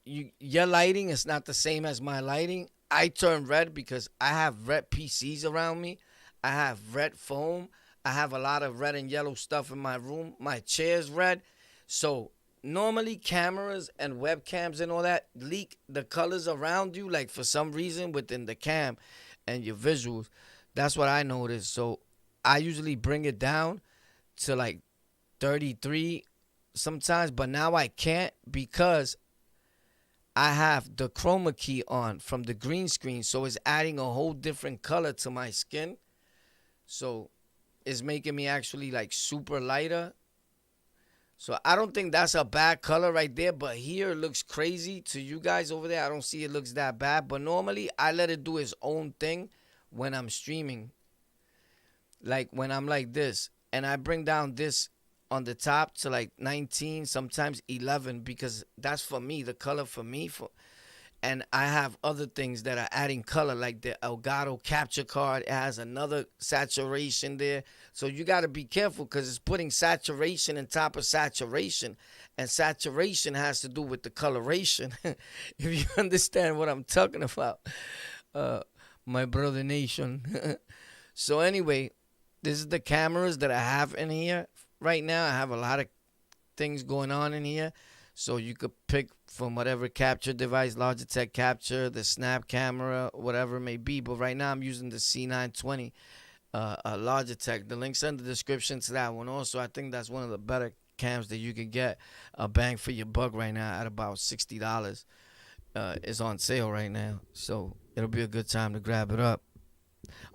your lighting is not the same as my lighting. I turn red because I have red PCs around me. I have red foam. I have a lot of red and yellow stuff in my room. My chair's red. So normally cameras and webcams and all that leak the colors around you, like for some reason within the cam and your visuals. That's what I noticed. So I usually bring it down to like 33 sometimes, but now I can't because I have the chroma key on from the green screen. So it's adding a whole different color to my skin. So it's making me actually like super lighter. So I don't think that's a bad color right there. But here it looks crazy to you guys over there. I don't see it looks that bad. But normally I let it do its own thing when I'm streaming. like when I'm like this, and I bring down this on the top to like 19, sometimes 11, because that's for me, the color for me. And I have other things that are adding color, like the Elgato capture card. It has another saturation there. So you got to be careful because it's putting saturation on top of saturation. And saturation has to do with the coloration. If you understand what I'm talking about, my brother nation. So anyway, this is the cameras that I have in here right now. I have a lot of things going on in here. So you could pick from whatever capture device, Logitech Capture, the Snap camera, whatever it may be. But right now I'm using the C920 Logitech. The link's in the description to that one also. I think that's one of the better cams that you can get a bang for your buck right now at about $60. It's on sale right now. So it'll be a good time to grab it up.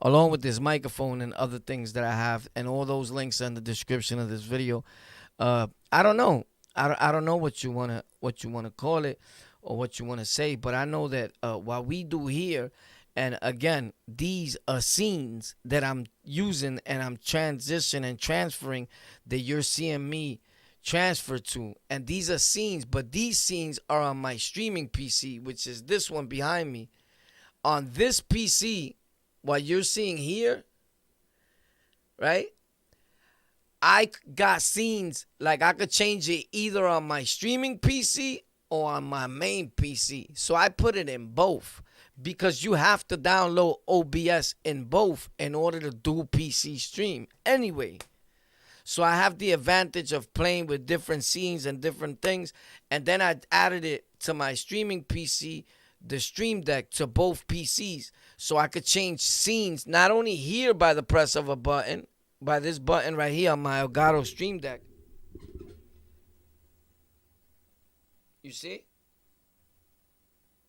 Along with this microphone and other things that I have, and all those links in the description of this video. I don't know. I don't know what you wanna call it or what you wanna say, but I know that what we do here, and again, these are scenes that I'm using and I'm transitioning and transferring that you're seeing me transfer to, and these are scenes, but these scenes are on my streaming PC, which is this one behind me. On this PC, what you're seeing here, right? I got scenes, like I could change it either on my streaming PC or on my main PC. So I put it in both because you have to download OBS in both in order to do PC stream anyway. So I have the advantage of playing with different scenes and different things. And then I added it to my streaming PC, the Stream Deck, to both PCs. So I could change scenes not only here by the press of a button, by this button right here on my Elgato Stream Deck. You see?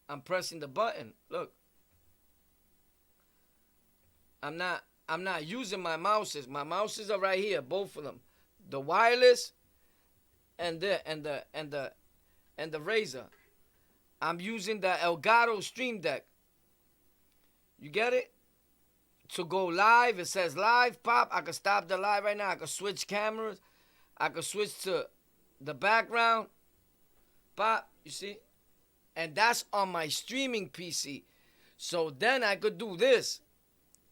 I'm pressing the button. Look. I'm not using my mouses. My mouses are right here, both of them. The wireless and the Razer. I'm using the Elgato Stream Deck. You get it? To go live, it says live, pop. I can stop the live right now. I can switch cameras. I can switch to the background, pop, you see? And that's on my streaming PC. So then I could do this.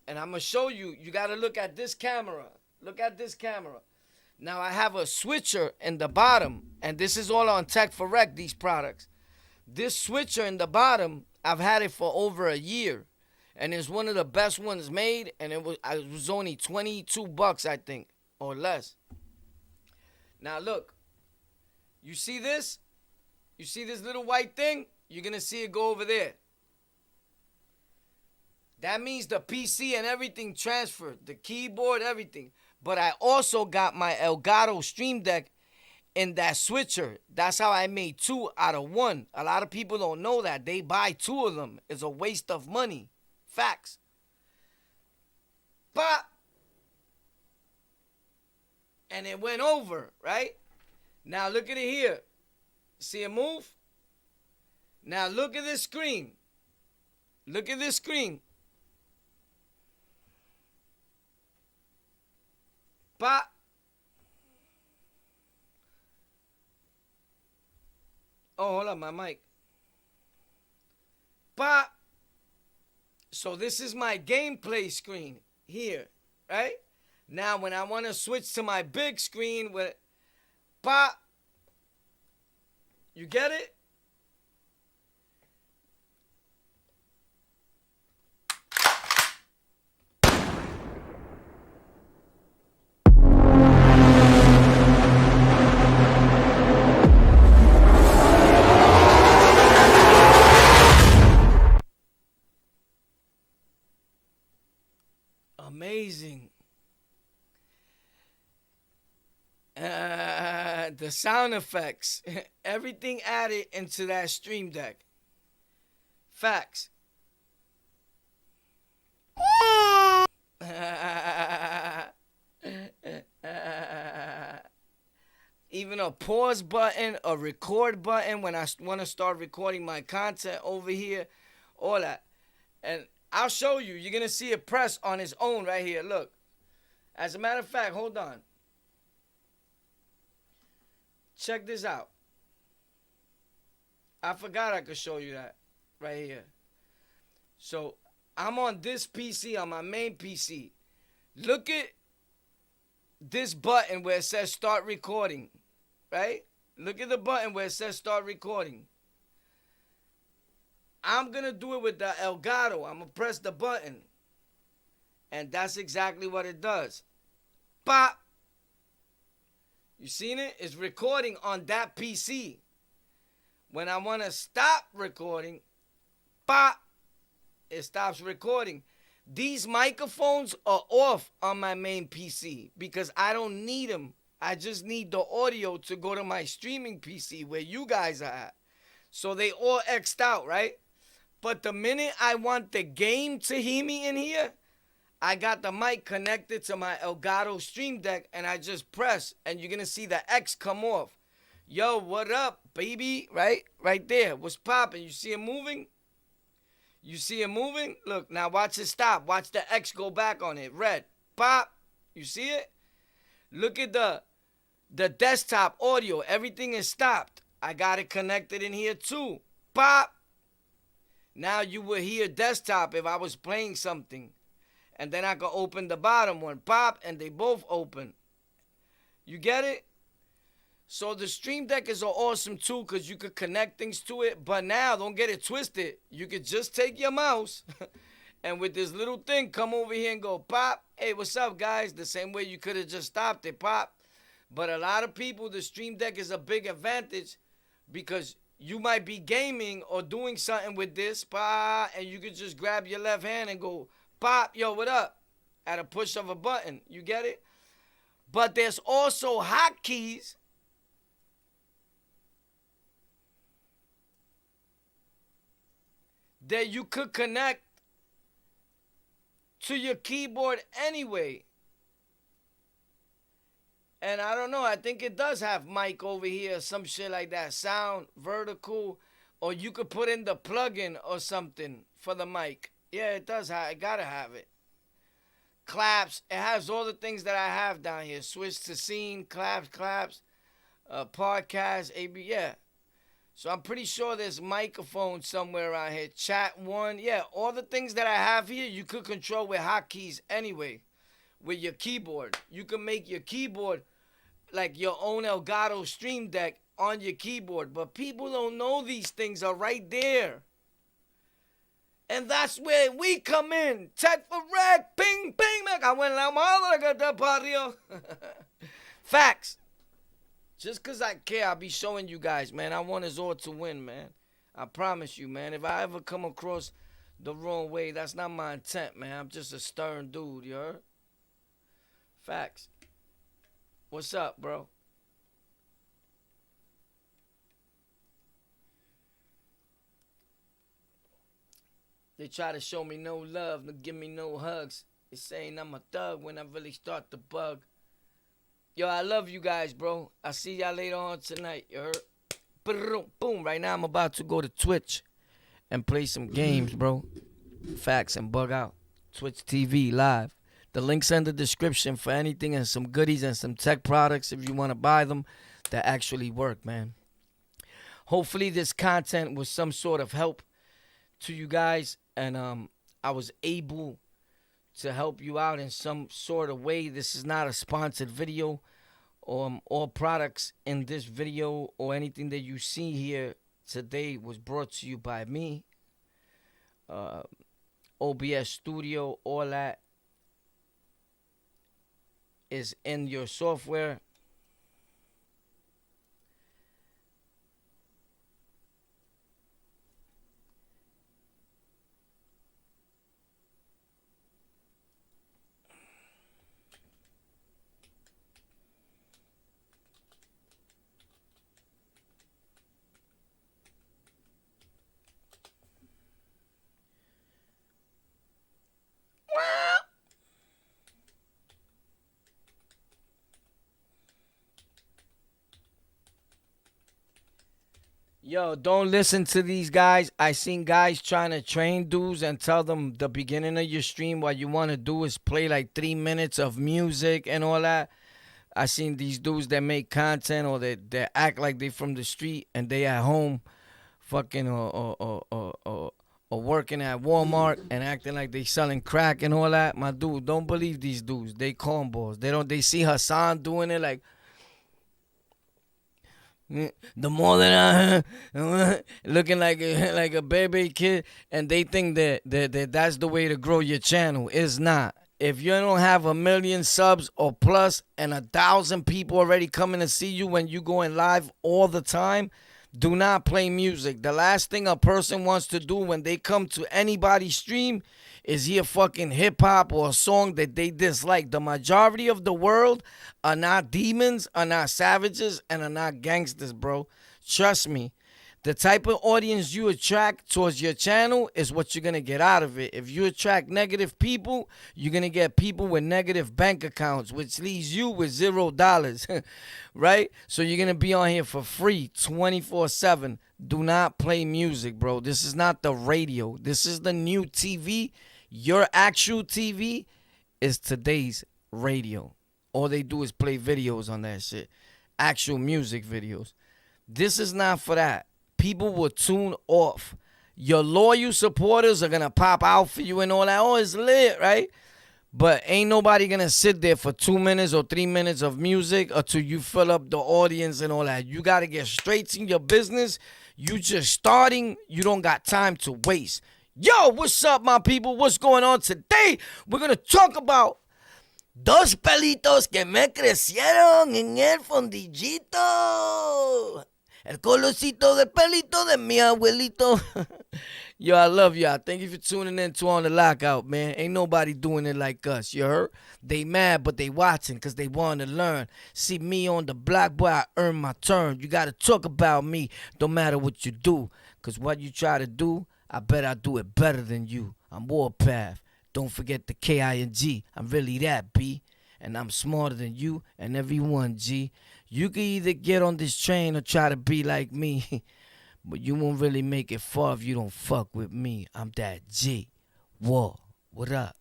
And I'm going to show you. You got to look at this camera. Look at this camera. Now I have a switcher in the bottom. And this is all on Tech for Rec, these products. This switcher in the bottom, I've had it for over a year. And it's one of the best ones made, and it was only $22, I think, or less. Now look, you see this? You see this little white thing? You're gonna see it go over there. That means the PC and everything transferred, the keyboard, everything. But I also got my Elgato Stream Deck in that switcher. That's how I made 2 out of 1. A lot of people don't know that. They buy 2 of them. It's a waste of money. Facts. But, and it went over, right? Now look at it here. See it move? Now look at this screen. Look at this screen. But, oh, hold on, my mic. But, so this is my gameplay screen here, right? Now when I want to switch to my big screen with pop, you get it? Amazing. The sound effects, everything added into that Stream Deck. Facts. Even a pause button, a record button when I want to start recording my content over here, all that. And I'll show you. You're going to see it press on its own right here. Look. As a matter of fact, hold on. Check this out. I forgot I could show you that right here. So I'm on this PC, on my main PC. Look at this button where it says start recording, right? Look at the button where it says start recording. I'm going to do it with the Elgato. I'm going to press the button. And that's exactly what it does. Pop. You seen it? It's recording on that PC. When I want to stop recording, pop, it stops recording. These microphones are off on my main PC because I don't need them. I just need the audio to go to my streaming PC where you guys are at. So they all X'd out, right? But the minute I want the game to hear me in here, I got the mic connected to my Elgato Stream Deck and I just press and you're going to see the X come off. Yo, what up, baby? Right? Right there. What's popping? You see it moving? You see it moving? Look, now watch it stop. Watch the X go back on it. Red. Pop. You see it? Look at the desktop audio. Everything is stopped. I got it connected in here too. Pop. Now you will hear desktop if I was playing something. And then I can open the bottom one. Pop. And they both open. You get it? So the Stream Deck is an awesome tool because you could connect things to it. But now, don't get it twisted. You could just take your mouse and with this little thing, come over here and go, pop. Hey, what's up, guys? The same way you could have just stopped it, pop. But a lot of people, the Stream Deck is a big advantage because you might be gaming or doing something with this, pop, and you could just grab your left hand and go, pop, yo, what up? At a push of a button. You get it? But there's also hotkeys that you could connect to your keyboard anyway. And I don't know, I think it does have mic over here, some shit like that. Sound, vertical, or you could put in the plugin or something for the mic. Yeah, it does have, it gotta have it. Claps, it has all the things that I have down here. Switch to scene, claps, podcast, AB, yeah. So I'm pretty sure there's microphone somewhere around here. Chat one. Yeah, all the things that I have here, you could control with hotkeys anyway. With your keyboard. You can make your keyboard like your own Elgato Stream Deck on your keyboard. But people don't know these things are right there. And that's where we come in. Tech for rec. Ping, ping, me cago en la madre que te parió. Facts. Just because I care, I'll be showing you guys, man. I want us all to win, man. I promise you, man. If I ever come across the wrong way, that's not my intent, man. I'm just a stern dude, you heard? Facts. What's up, bro? They try to show me no love, no give me no hugs. They saying I'm a thug when I really start to bug. Yo, I love you guys, bro. I'll see y'all later on tonight, you heard? Boom. Right now, I'm about to go to Twitch and play some games, bro. Facts and bug out. Twitch TV live. The link's in the description for anything and some goodies and some tech products if you want to buy them that actually work, man. Hopefully, this content was some sort of help to you guys. And I was able to help you out in some sort of way. This is not a sponsored video. All products in this video or anything that you see here today was brought to you by me. OBS Studio, all that is in your software. Yo, don't listen to these guys. I seen guys trying to train dudes and tell them the beginning of your stream, what you want to do is play like 3 minutes of music and all that. I seen these dudes that make content or that act like they from the street and they at home fucking or working at Walmart and acting like they selling crack and all that. My dude, don't believe these dudes. They cornballs. They see Hassan doing it like, the more that I looking like a baby kid, and they think that's the way to grow your channel. It's not. If you don't have 1 million subs or plus and 1,000 people already coming to see you when you going live all the time, do not play music. The last thing a person wants to do when they come to anybody's stream is hear fucking hip hop or a song that they dislike. The majority of the world are not demons, are not savages, and are not gangsters, bro. Trust me. The type of audience you attract towards your channel is what you're going to get out of it. If you attract negative people, you're going to get people with negative bank accounts, which leaves you with $0, right? So you're going to be on here for free 24/7. Do not play music, bro. This is not the radio. This is the new TV. Your actual TV is today's radio. All they do is play videos on that shit. Actual music videos. This is not for that. People will tune off. Your loyal supporters are going to pop out for you and all that. Oh, it's lit, right? But ain't nobody going to sit there for 2 minutes or 3 minutes of music until you fill up the audience and all that. You got to get straight to your business. You just starting. You don't got time to waste. Yo, what's up, my people? What's going on today? We're going to talk about dos pelitos que me crecieron en el fondillito. El colorcito del pelito de mi abuelito. Yo, I love y'all. Thank you for tuning in to On The Lockout, man. Ain't nobody doing it like us, you heard? They mad, but they watching because they want to learn. See me on the block, boy, I earn my turn. You got to talk about me, no matter what you do. Because what you try to do, I bet I do it better than you. I'm Warpath. Don't forget the K-I-N-G. I'm really that, B. And I'm smarter than you and everyone, G. You can either get on this train or try to be like me. But you won't really make it far if you don't fuck with me. I'm that G. Whoa, what up?